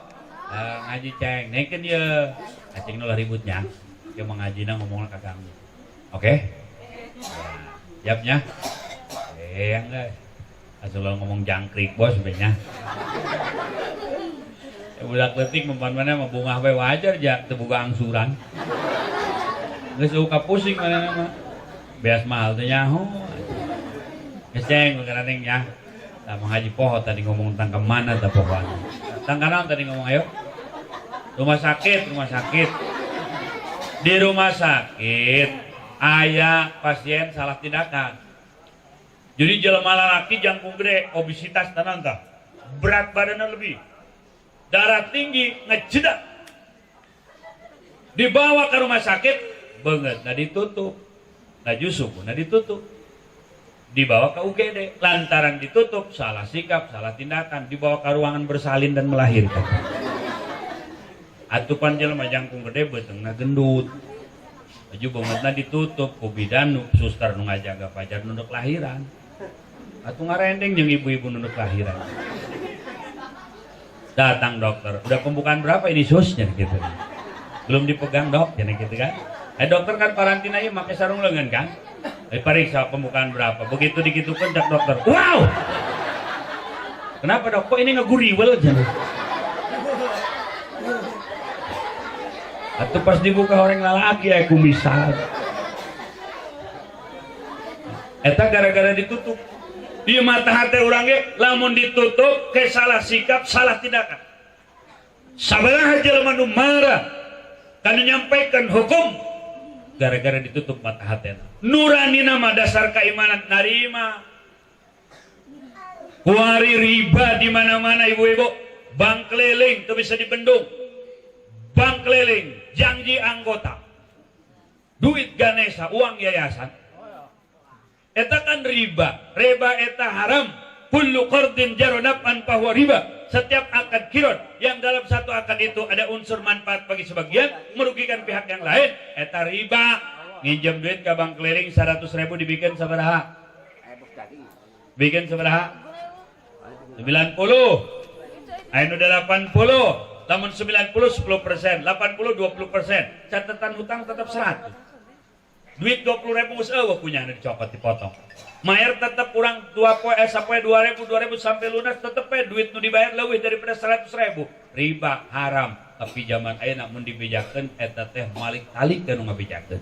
Ngaji Ceng, nengkeun ieu. Aceng nu ributnya. Ke mangajina ngomongna ka kami. Oke? Siapnya? Yang guys. Asal ngomong jangkrik bos sebenarnya. Budak leutik mempan mana mah bungah bae wajar ja teu boga angsuran. Geus suka pusing manehna mah. Beas mahal teh nyaho. Geus Ceng ngadeng nya. Tah ngaji poho tadi ngomong tentang kemana tah pohoan. Tangkanan tadi ngomong ayo. Rumah sakit. Di rumah sakit aya pasien salah tindakan. Jadi jelema lalaki jangkung gede, obesitas tenan tah. Berat badannya lebih. Darah tinggi ngejedak. Dibawa ke rumah sakit, beungeutna ditutup. Nah justru nah ditutup, dibawa ke UGD, lantaran ditutup salah sikap, salah tindakan, dibawa ke ruangan bersalin dan melahirkan. Atupan jelema jangkung gede beutengna gendut, baju bangetna ditutup ku bidan suster nu ngajaga pajar nu lahiran, atuh ngarendeng jeung ibu-ibu nu lahiran. Datang dokter, udah pembukaan berapa ini susnya gitu, belum dipegang dok, jadi gitu kan. Dokter kan karantina ya pakai sarung lengan kan, periksa pembukaan berapa, begitu digitukan cak dokter, wow, kenapa dok, kok ini ngeguriwel aja. Atau pas dibuka orang lalaki ya kumisan. Eta gara-gara ditutup. Di mata hati orang ge lamun ditutup ke salah sikap, salah tindakan. Sabaraha jelema nu marah kana nyampaikan hukum gara-gara ditutup mata hati. Nuranina mah dasar keimanan narima. Kuari riba di mana-mana ibu-ibu, bank keliling teu bisa dibendung. Bank keliling, janji anggota, duit Ganesha, uang yayasan. Eta kan riba, riba eta haram. Kullu qardin jaronaf'an fahuwa riba. Setiap akad kirot yang dalam satu akad itu ada unsur manfaat bagi sebagian, merugikan pihak yang lain, eta riba. Nginjem duit ke bank keliling 100.000 dibikin sabaraha? Bikin sabaraha? 90. Anu 80. Lamun 90 10%, 80 20%. Catatan hutang tetap 100. Duit 20.000 geus eueuh punya anu dicopot dipotong. Mayar tetap kurang 2.000 sampai lunas tetep duit nu dibayar leuwih daripada 100.000. Riba haram. Tapi zaman ayeuna mun dibijakeun eta teh malik talik anu ngabijakeun.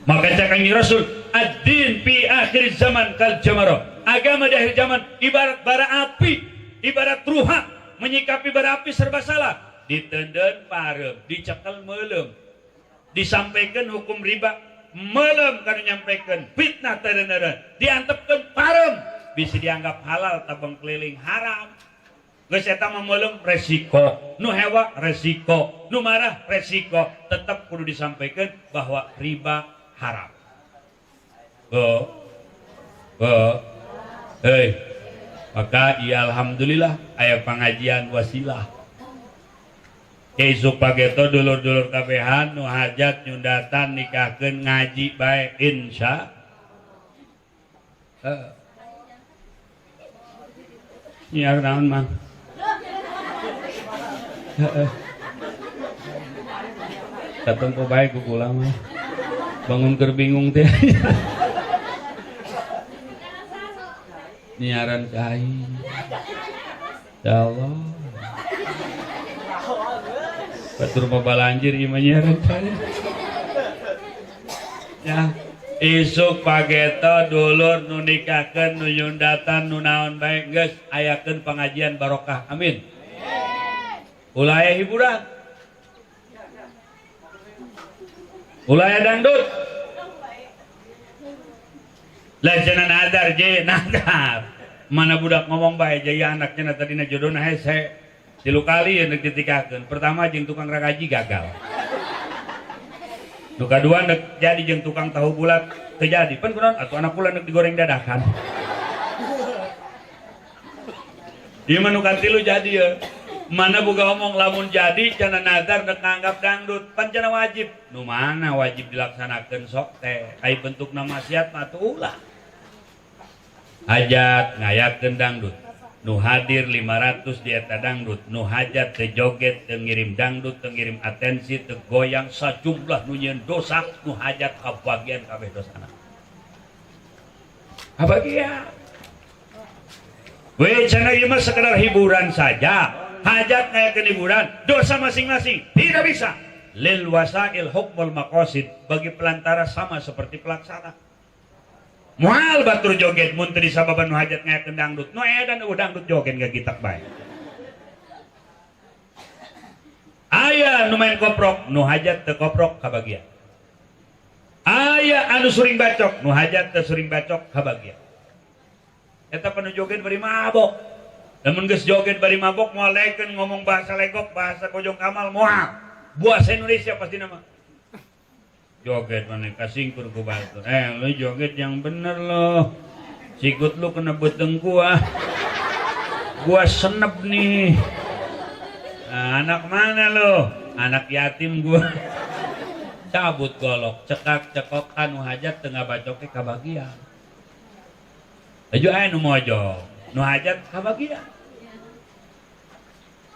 Maka cakang Rasul, ad-din fi akhir zaman kal jamaro. Agama di akhir zaman ibarat bara api, ibarat ruha, menyikapi bara api serba salah. Ditenden parem, dicekel meulem. Disampaikan hukum riba melem kana nyampaikan fitnah teureun diantepkeun parem bisa dianggap halal tabang keliling haram. Geus eta mah melem resiko, nu hewa resiko, nu marah resiko, tetap kudu disampaikan bahwa riba haram. Maka ya alhamdulillah aya pengajian wasilah. Isuk pageto dulur-dulur kabehan nu hajat nyundatan nikahkeun ngaji bae insya. Nyiar naon mang? Datang ku bae ku kula mah. Bangun keur bingung teh. Nyiaran kai. Ya Allah. Batur babalanjir imannya rencana. Ya, isuk pageta dulur nu nikahkeun nu yundatan nu naon bae geus ayakeun pengajian barokah. Amin. Ulah aya hiburan. Ulah aya dangdut. Lajana nadar je nadar. Mana budak ngomong bae jaya anaknya tadina jodona hese. 3 kali yang ditikahkeun. Pertama jeung tukang ragaji gagal. Nu kadua nek jadi jeung tukang tahu bulat teu jadi. Pan kunaon atuh anak kula nek digoreng dadakan. Ieu mah nu katilu jadi ya. Mana boga omong lamun jadi cenah nazar nek nganggap dangdut pan cenah wajib. Nu mana wajib dilaksanakeun sok teh. Ai bentukna maksiat mah atuh ulah. Hajat ngayakeun dangdut. Nu hadir 500 di eta dangdut, nu hajat teu joget, teu ngirim dangdut, teu ngirim atensi, teu goyang sajumlah nu nyieun dosa, nu hajat kabagian kabeh dosana. Kabagian. We cenah ieu mah sekedar hiburan saja. Hajat ngayakeun hiburan, dosa masing-masing tidak bisa. Lil wasail hukmul maqasid, bagi pelantara sama seperti pelaksana. Moal batur joget mun teu disababan nu hajat ngayakeun dangdut. Nu edan dangdut joget gak kitak bae. Aya nu main koprok, nu hajat teu koprok kabagian. Aya anu suring bacok, nu hajat teu suring bacok kabagian. Eta panu joget bari mabok. Lamun geus joget bari mabok moal lekeun ngomong bahasa legok, bahasa kojong kamal moal. Bahasa Indonesia pasti nama. joget mana kasingkur ku batu. Lu joget yang bener lo. Sikut lu kena beteng gua senep nih. Nah, anak mana lo? Anak yatim gua. Cabut golok, cekak cekok anu hajat tengah bacoknya kabagian. Aju aya nu mojo, nu hajat kabagian.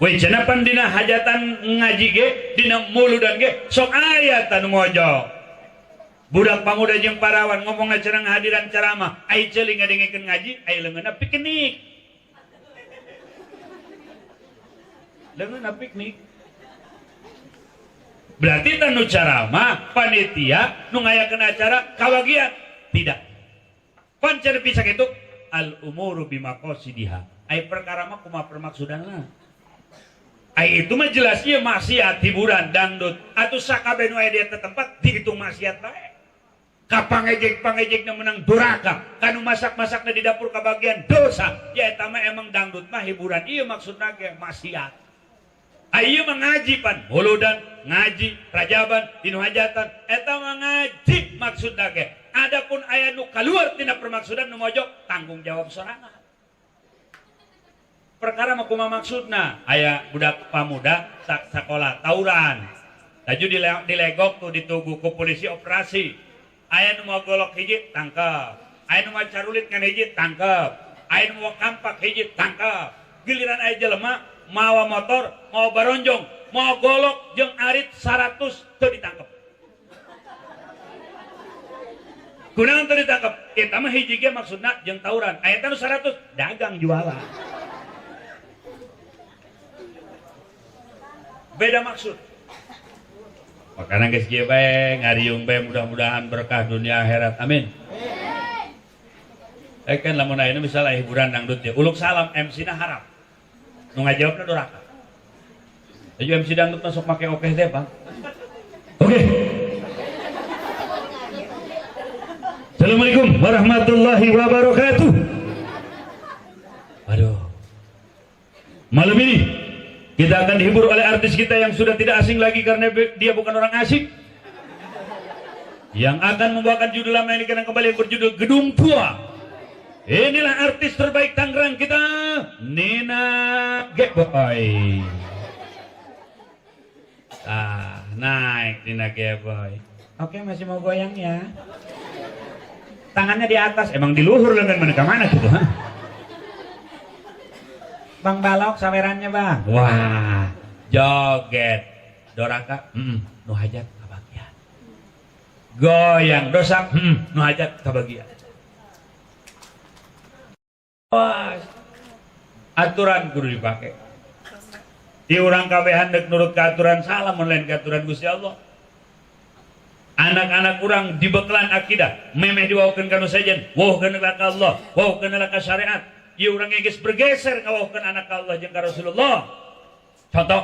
Weh cenapan dina hajatan ngaji ge, dina muludan ge, sok aya tanu mojo. Budak pamuda jeung parawan ngomongna cenah hadiran ceramah, ai ceuling ngadengkeun ngaji, ai leungeunna piknik. Leungeunna piknik. Berarti tanu ceramah panitia nu ngayakeun acara kabagian tidak. Pan cenah bisa kitu al umuru bimaqasidiha. Ai perkara mah kumaha permaksudanna. Ai itu mah jelas ieu maksiat hiburan dangdut atuh sakabeh nu aya di eta tempat dihitung maksiat bae. Kapangejek-pangejekna menang duraka, kanu masak-masakna di dapur kabagian dosa. Ya eta mah emang dangdut mah hiburan, ieu maksudna ge maksiat. Ieu mah ngaji pan, muludan, ngaji, rajaban, dinu hajatan, eta mah ngaji maksudna ge. Adapun aya nu kaluar tina permaksudan nu mojok tanggung jawab sorangan. Perkara mah kumaha maksudna? Aya budak pamuda sakola tawuran. Laju dilegok tuh ditugu ku polisi operasi. Aya nu mau golok hiji tangkep, aya nu mau carulit ngan hiji tangkep, aya nu mau kampak hiji tangkep. Giliran aya jelema mawa motor, mau baronjong, mau golok jeung arit 100 teu ditangkep. Kunaon teu ditangkep? Eta mah hiji ge maksudna jeung tawuran. Aya teh nu 100 dagang jualan. Beda maksud. Makanya guys kieu bae ngariung bae mudah-mudahan berkah dunia akhirat. Amin. Kan lamun ayeuna misalnya hiburan dangdut ya uluk salam MC-na harap. Nu ngajawabna duraka. Aju MC dangdut masuk make oke teh, Bang. Oke. Assalamualaikum warahmatullahi wabarakatuh. Aduh. Malam ini kita akan dihibur oleh artis kita yang sudah tidak asing lagi karena dia bukan orang asing. Yang akan membawakan judul lama ini kembali yang berjudul Gedung Tua. Inilah artis terbaik Tangerang kita, Nina Geboy. Naik Nina Geboy. Oke, masih mau goyang ya. Tangannya di atas, emang di luhur lengan mana ke mana gitu, ha? Bang Balok sawerannya bang. Wah, joget doraka, nu hajat kabagian. Goyang dosak, nu hajat kabagian. Wah, aturan kudu dipake. Di urang kabehan dek nurut ke aturan salah lain ke aturan Gusti Allah. Anak-anak urang dibekalan akidah, memeh diwaukeun ka nu sejen, wauhkeun ka Allah, wauhkeun ka syariat. Ieu urang geus bergeser ngawauhkeun anak ka Allah jeung ka Rasulullah. Contoh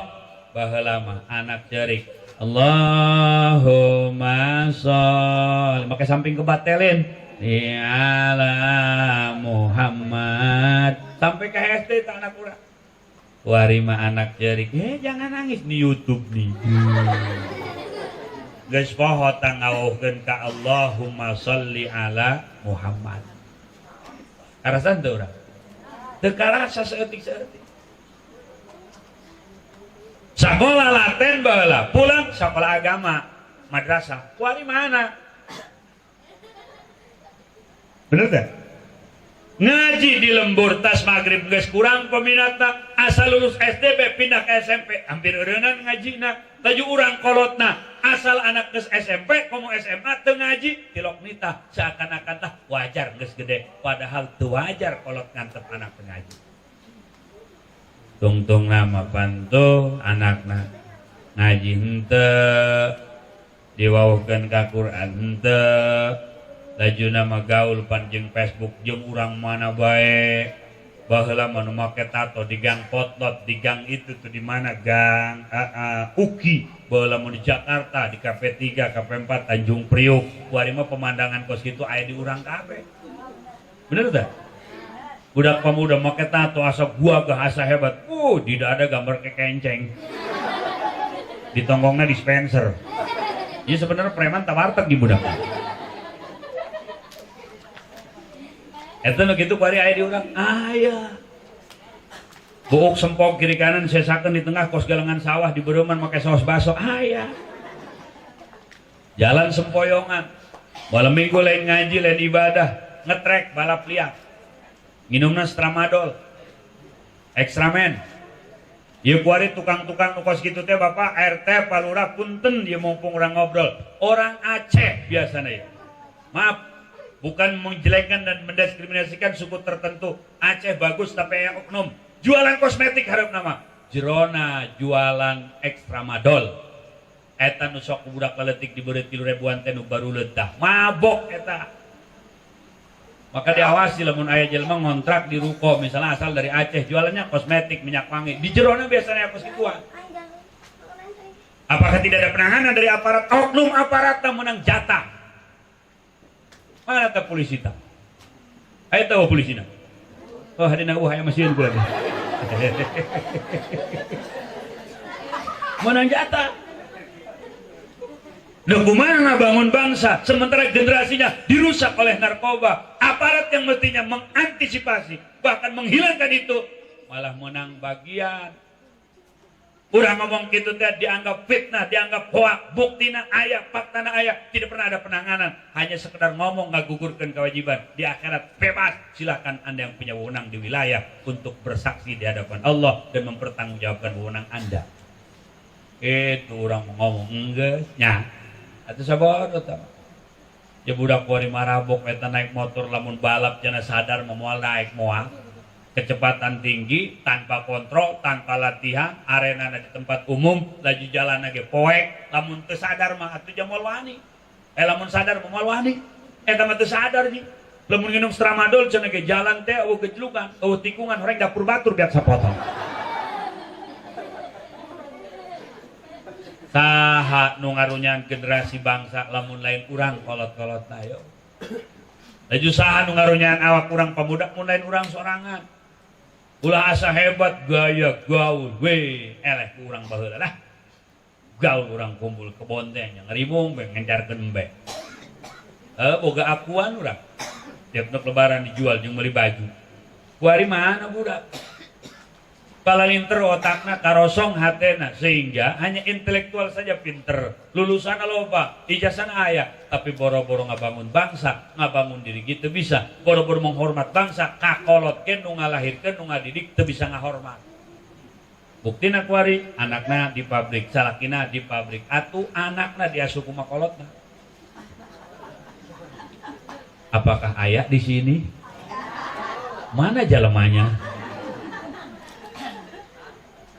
baheula mah anak cerik. Allahumma sholli make samping kebatelin ala Muhammad sampai ke SD ta anak urang. Warima anak cerik. Jangan nangis di YouTube nih. Geus poho tang ngawauhkeun ka Allahumma sholli ala Muhammad. Karasan teu urang? Teu karasa saeutik-saeutik. Sakola laten baheula, pulang sakola agama, madrasah. Kuari mana? Bener teh? Ngaji di lembur tas magrib geus kurang peminatna, asal lulus SD pindah ke SMP, hampir eureunana ngajina. Taju urang kolotna, asal anak geus SMP komo SMA teu ngaji, tilok nitah seakan-akan tah wajar geus gede, padahal teu wajar kolot ngantep anak teu ngaji. Tungtung nama pantu anakna ngaji henteu, diwauhkeun ka Quran henteu, lajuna mah gaul pan jeung Facebook jeung urang mana bae. Baheula mah nu make tato di gang Potlot, di gang itu tuh di mana gang Uki. Baheula mah di Jakarta di Cafe 3, Cafe 4 Tanjung Priuk. Kuari mah pemandangan kos kitu aya di urang kabeh. Bener tah? Budak pemuda make tato asa gua gah asa hebat. Tidak ada gambar kekenceng. Di tonggongna dispenser. Ya sebenarnya preman tawarteg di budak. Eta nu kitu bari aya di urang. Aya. Buuk sempok kiri kanan sesakeun di tengah kos galengan sawah di bereuman make saos baso. Aya. Jalan sempoyongan. Malam minggu lain ngaji, lain ibadah, ngetrek balap liar. Minumna tramadol. Ekstramen. Ieu kuari tukang-tukang nu kos kitu teh Bapak RT Palura punten ieu mumpung urang ngobrol. Orang Aceh biasana ya. Maaf, bukan menjelekkan dan mendiskriminasikan suku tertentu. Aceh bagus tapi aya oknum. Jualan kosmetik hareup nama. Jerona jualan ekstramadol. Eta nu sok budak leutik dibeureut 3.000-an teh nu baru leuntah. Mabok eta. Maka diawasi lamun aya jelema ngontrak di ruko misalnya asal dari Aceh jualannya kosmetik minyak wangi. Di jerona biasanya kos kituan. Apakah tidak ada penanganan dari aparat? Oknum aparat menang jatah. Mana teh polisi tah? Aya tahu polisina. Oh hadina aya mesin kula teh. Menang jatah. Nah, kumaha bangun bangsa sementara generasinya dirusak oleh narkoba. Aparat yang mestinya mengantisipasi bahkan menghilangkan itu malah menang bagian. Urang ngomong gitu teh dianggap fitnah, dianggap hoak, buktina aya, faktana aya, tidak pernah ada penanganan, hanya sekedar ngomong ngagugurkeun kewajiban. Di akhirat bebas, silakan Anda yang punya wewenang di wilayah untuk bersaksi di hadapan Allah dan mempertanggungjawabkan wewenang Anda. Itu orang ngomong enggak nya. Atuh sabar eta. Ya budak kuari marabok eta naik motor lamun balap cenah sadar moal naik moal. Kecepatan tinggi, tanpa kontrol, tanpa latihan, arena di tempat umum, laju jalan ge poek, lamun teu sadar mah atuh moal wani. Lamun sadar moal wani. Eta mah teu sadar nih. Lamun nginum tramadol cenah ge jalan teh eueuh gejlukan, eueuh tikungan horeng dapur batur biar sapotong. Saha nu ngarunyan generasi bangsa lamun lain urang kolot-kolot ayo. Laju saha nu ngarunyan awak urang pamudak mun lain urang sorangan. Ulah asa hebat gaya gaul we eleh ku urang baheula lah. Gaul urang kumpul kebon teh nya ngrimung beng ngencarkeun embe. Boga akuan urang. Tiap lebaran dijual jeung meuli baju. Kuari mana budak? Palalinter otakna karosong hatena sehingga hanya intelektual saja pinter, lulusan loba, ijazahna aya, tapi boro-boro ngabangun bangsa, ngabangun diri gitu bisa, boro-boro menghormat bangsa, kakolotkeun nu ngalahirkeun nu ngadidik teu bisa ngahormat. Buktina kuari anakna di pabrik, salakina di pabrik, atuh anakna diasuh ku makolotna. Apakah aya di sini? Mana jalemanya?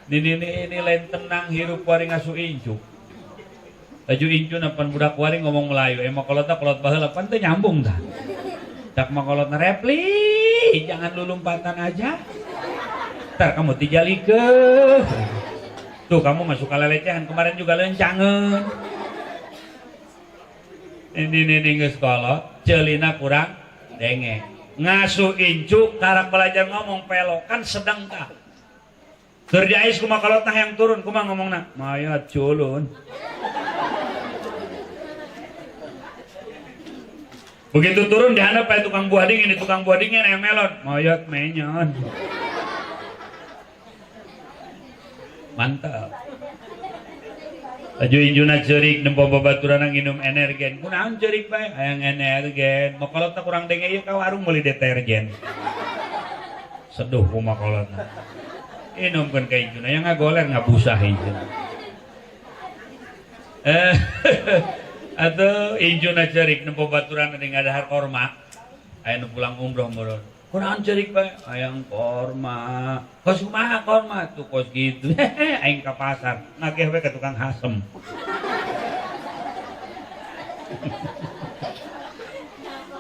Ini lain tenang hirup kuari ngasuh incu. Laju incu napan budak kuari ngomong Melayu. Makolotna kolot baheula pan teu nyambung tah. Cak makolotna repli, jangan lu lompatan aja. Entar kamu tijalikeun. Tuh kamu masuk kalelecehan kemarin juga lencangeun. Ini geus kolot, ceulina kurang denge. Ngasuh incu karak belajar ngomong pelo kan sedang tah. Kerjais kuma kolotna yang turun kuma ngomongna mayat culun. Begitu turun dihandap aya tukang buah dingin, di tukang buah dingin aya melon, mayat menyon. Mantap. Laju injuna ceurik nempo babaturanna nginum energen. Kunaon ceurik bae? Hayang energen. Makolotna kurang denge ieu ka warung meuli detergen. Seduh kuma kolotna. Inumkeun ka injuna yang ngagoler ngabusah injuna. Atuh injuna ceurik nempo baturan di ngadahar korma. Aya nu pulang umroh muron. Kunaon ceurik bae? Hayang korma. Kos kumaha korma? Tuh kos gitu. Aing ka pasar, nageh we ka tukang hasem.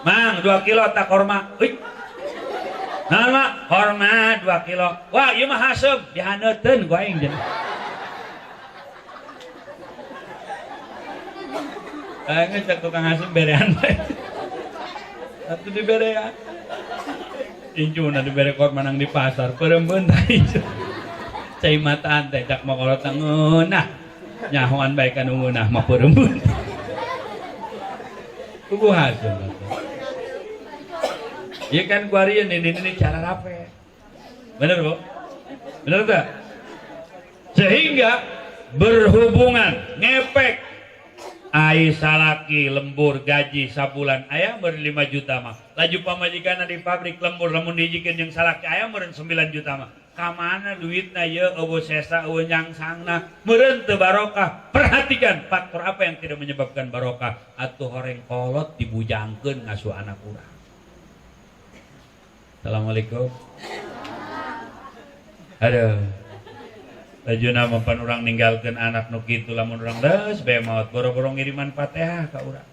Mang 2 kilo tak korma. Euy. Nama korma 2 kilo. Wah, ieu mah hasem dihaneuteun ku aing cenah. Aing cek tukang hasem berean bae. Atuh diberean. Incuna dibere korma nang di pasar, peureumeun tah ieu. Cai mataan teh cak makolotna ngeunah. Nyahoan bae ka nu ngeunah mah peureumeun. Tunggu hasil. Iya kan kuarian ini cara rapi. Bener bu? Bener tak? Sehingga berhubungan ngepek ai salaki lembur gaji sabulan ayam ber 5 juta mah laju pamajikan di pabrik lembur lamun dijikin yang salaki ayam meren 9 juta mah kamana duitna ye eueuh sesa eueuh nyangsangna meureun teu barokah. Perhatikan faktor apa yang tidak menyebabkan barokah. Atuh horeng kolot dibujangkeun ngasuh anak urang. Assalamualaikum. Aduh. Lajuna mempan urang ninggalkeun anak nu kitu lamun urang deus bae maot boro-boro ngiriman Fatihah ka urang.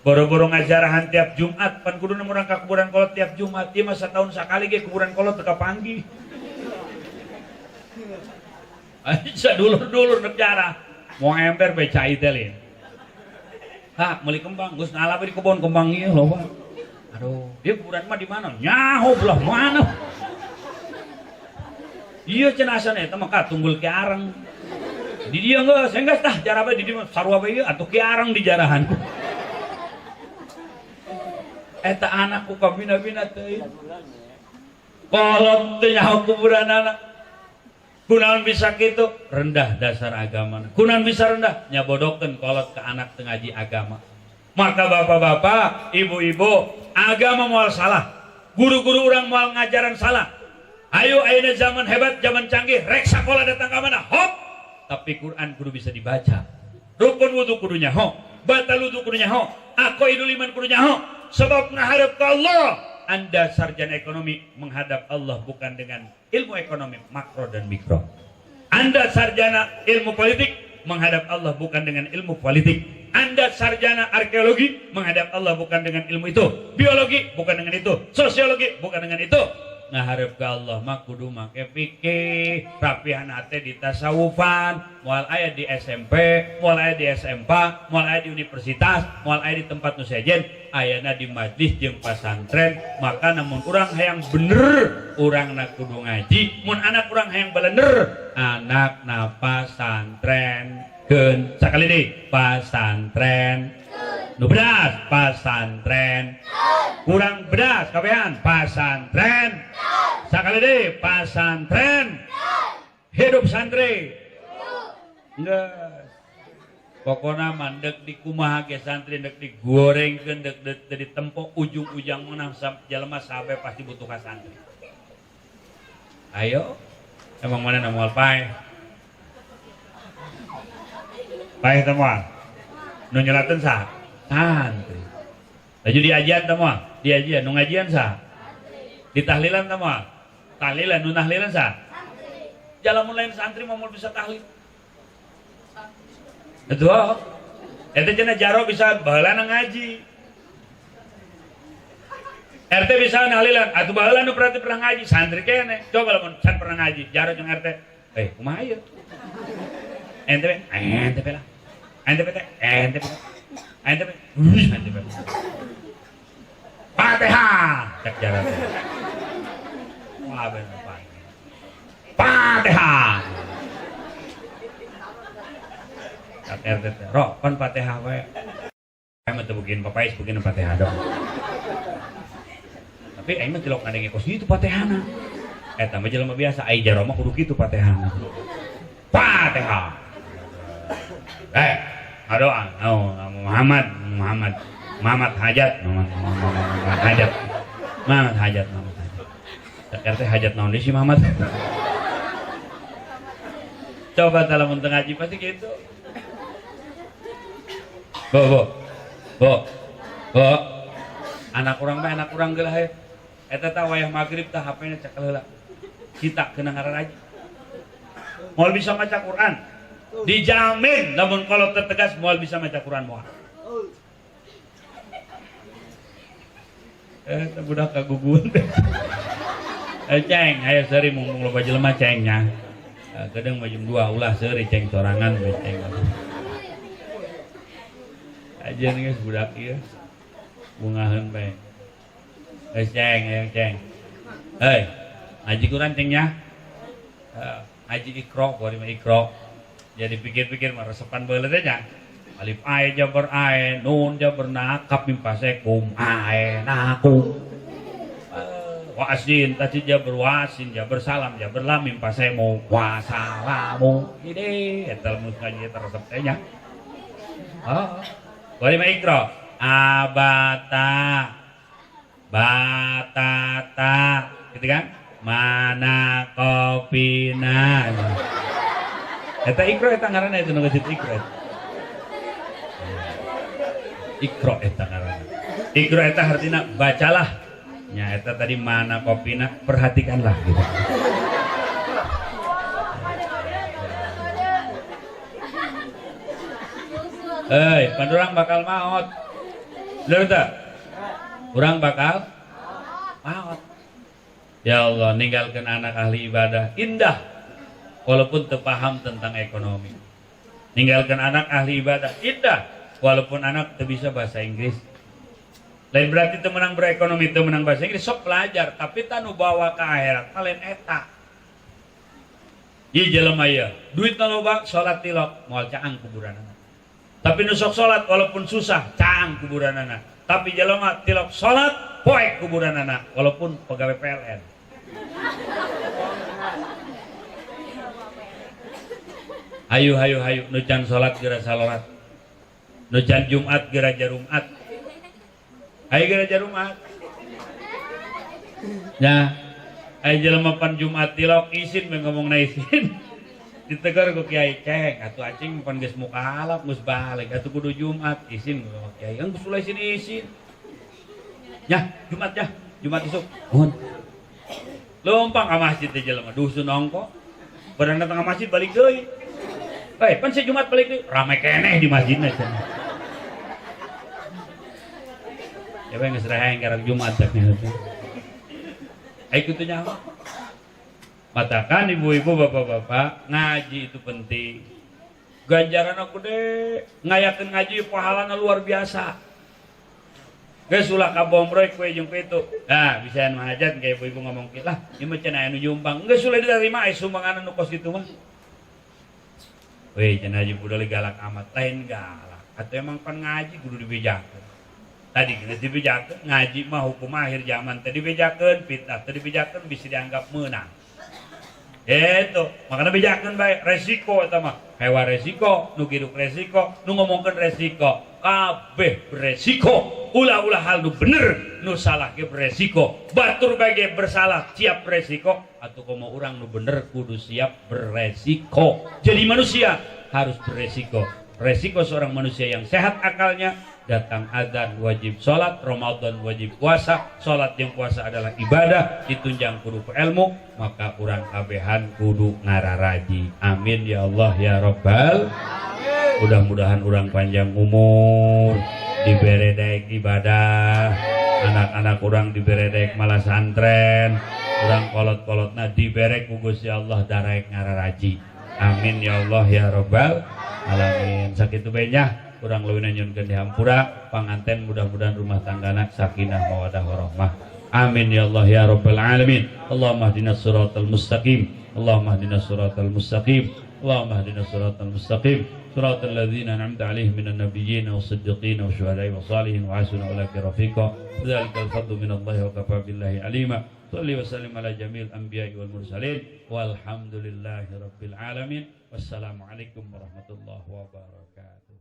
Boro-boro ngajarahan tiap Jumat pan kuduna urang ka kuburan kolot tiap Jumat. Ieu mah sataun sakali ge kuburan kolot teu kapanggih. Aja dulur-dulur neuk jarah. Moal ember bae cai teh lin. Ha, meuli kembang geus ngalap di kebon kembang ieu loba. Aduh, dia kuburan mah di mana? Nyaho belah mana? Iya cenah eta mah katunggul ke arang. Di dieu geus enggeus tah jarah bae di dieu sarua bae ieu atuh ke arang di jarahan. Eta anakku kabina-bina teh. Kolot teh nyaho kuburan anak. Kunaon bisa kitu? Rendah dasar agama. Kunaon bisa rendah? Nyabodokeun kolot ke anak teu ngaji agama. Maka bapak-bapak, ibu-ibu, agama moal salah. Guru-guru urang moal ngajaran salah. Ayo ayeuna zaman hebat, zaman canggih, rek sakola datang ka mana? Hop. Tapi Quran kudu bisa dibaca. Rukun wudu kudu nyaho, batal wudu kudu nyaho, aqaidul iman kudu nyaho. Sebab ngaharep ka Allah. Anda sarjana ekonomi menghadap Allah bukan dengan ilmu ekonomi makro dan mikro. Anda sarjana ilmu politik menghadap Allah bukan dengan ilmu politik. Anda sarjana arkeologi menghadap Allah bukan dengan ilmu itu. Biologi bukan dengan itu. Sosiologi bukan dengan itu. Ngaharep ka Allah mah kudu make fikih, rapihan hate di tasawufan, moal aya di SMP, moal aya di SMP, moal aya di universitas, moal aya di tempat nu sejen, ayana di majlis jeung pasantren. Maka namun urang hayang bener, urangna kudu ngaji, mun anak urang hayang bener, anak na pasantren keun. Sakali deui, pasantren. Nu bedas pasantren. Kurang bedas kabehan pasantren. Sakali deui pasantren. Hidup santri. Geus. Pokona mandek di kumaha ge santri dek digorengkeun dek ditempo ujung-ujang meunang jalema sabe pasti butuh ka santri. Ayo. Emang mana moal paeh? Paeh teh moal. Nu nyelateun saha? Santri. Laju diajian teh moal, diajian nu ngajian saha? Di tahlilan teh moal. Tahlilan nu nahlilan saha? Jalamun lain santri mah moal bisa tahlil. Itu eta cenah jaro bisa baheula ngaji. RT bisa nahlilan, atuh baheula nu berarti pernah ngaji, santri kene. Coba lamun can pernah ngaji, jaro jeung RT. Kumaha ieu? Ente lah. Ente Fatihah cek jalan wah bener Fatihah kat RT rok pan Fatihah wae aing mah teu beukin papais beukin Fatihah dong tapi aing mah teu lok ngadenge kos kitu Fatihahna eta mah jelema biasa ai jaro mah kudu kitu Fatihahna Fatihah doa, Muhammad hajat, Muhammad hajat. RT hajat naon si Muhammad. Coba dalam untuk ngaji pasti gitu. Bo. Anak orang gelah he. Eta tah wayah magrib tah HP-na cek heula. Kita kena ngaraji. Moal bisa maca Quran. Dijamin namun kalau tertegas moal bisa maca Quran moal. Budak kagugun. Ceng, ayo seuri mumpung loba jelema cengnya. Kadang mah jam 2 ulah seuri ceng sorangan we ceng. Ajeun geus budak ieu. Bungaheun bae. Ceng. Ngaji Quran cengnya. Ngaji Iqra, bari mah Iqra. Jadi pikir-pikir mah resepan baheula teh nya. Alif ae jabar ae, nun jabar na, kap mimpase kum ae nakum. Wasin tadi jabar wasin jabar salam jabar lam mimpase mu wasalamu. Ini etal muskaji teresep teh nya. Bari mah ikra. Abata batata gitu kan? Mana kopina. Eta ikra eta ngaranna itu nu geus ikra. Ikra eta ngaranna. Ikra eta artina bacalah. Nya eta tadi mana kopina perhatikanlah gitu. Pandurang bakal maot. Bener tak? Urang bakal maot. Ya Allah, ninggalkan anak ahli ibadah indah walaupun teu paham tentang ekonomi. Ninggalkan anak ahli ibadah indah walaupun anak teu bisa bahasa Inggris. Lain berarti teu menang berekonomi, teu menang bahasa Inggris, sok belajar, tapi tanu bawa ke akhirat lain eta. Ieu jelema ieu, duit na loba, salat tilok, moal caang kuburanana. Tapi nu sok salat walaupun susah, caang kuburanana. Tapi jelema tilok salat, poek kuburanana walaupun pegawai PLN. Hayu nu can salat geura salat. Nu can Jumat geura Jumat. Ayo geura Jumat. Nah, ayo jelema pan Jumat tilok isin we ngomongna isin. Ditegur ku kiai ceng atuh acing pan geus mukalaf geus balik atuh kudu Jumat isin ku kiai geus sulai isin. Nya, Jumat isuk. Nuhun. Lompang ka masjid teh jelema dusun ongko. Barang datang ka masjid balik deui. Pan si Jumat balik deui, rame keneh di masjidna cenah. Ya bae geus rahaeng karek Jumat teh. Ai kitu nyaho. Matakan ibu-ibu bapak-bapak, ngaji itu penting. Ganjaran gede, ngayakeun ngaji pahalana luar biasa. Geus ulah kabombrek we jeung kitu. Nah, bisa mah hajat kayak ibu-ibu ngomong kitu lah, ieu mah cenah anu nyumbang. Geus ulah diterima aya sumbangan anu kos kitu mah. Weh, cenah haji budal galak amat, lain galak. Atuh emang pan ngaji kudu dibejakeun. Tadi geus dibejakeun, ngaji mah hukum akhir zaman teh dibejakeun, fitnah teh dibejakeun bisa dianggap meunang. Itu makanya bejakeun bae resiko eta mah hewa resiko nu giruk resiko nu ngomongkeun resiko kabeh beresiko ulah-ulah hal nu bener nu salah ge beresiko batur bage bersalah siap beresiko atuh komo urang nu bener kudu siap beresiko. Jadi manusia harus beresiko. Resiko seorang manusia yang sehat akalnya, datang adzan wajib sholat, Ramadan wajib puasa, sholat yang puasa adalah ibadah, ditunjang kudu ilmu, maka urang kabehan kudu ngararaji. Amin ya Allah ya Rabbal. Mudah-mudahan urang panjang umur, dibere daek ibadah, anak-anak urang dibere daek malah santren, urang kolot-kolotna dibere ku Gusti Allah daraek ngararaji. Amin ya Allah ya Rabbal alamin. Sakitu bae nya urang leuwih nyunkeun di hampura panganten mudah-mudahan rumah tanggana sakinah mawaddah warahmah. Amin ya Allah ya Rabbal alamin. Allahumma ihdinas siratal mustaqim. Allahumma ihdinas siratal mustaqim. Allahumma ihdinas siratal mustaqim. Siratal ladzina an'amta 'alaihim minan nabiyyin was-siddiqin wasyuhada'i was-shalihin wa hasuna ulaika rafiqa. Dzalikal fadlu minallahi wa kafa billahi alima. Shalli wa sallim ala jamil anbiya'i wal mursalin walhamdulillahi rabbil alamin. Wassalamualaikum warahmatullahi wabarakatuh.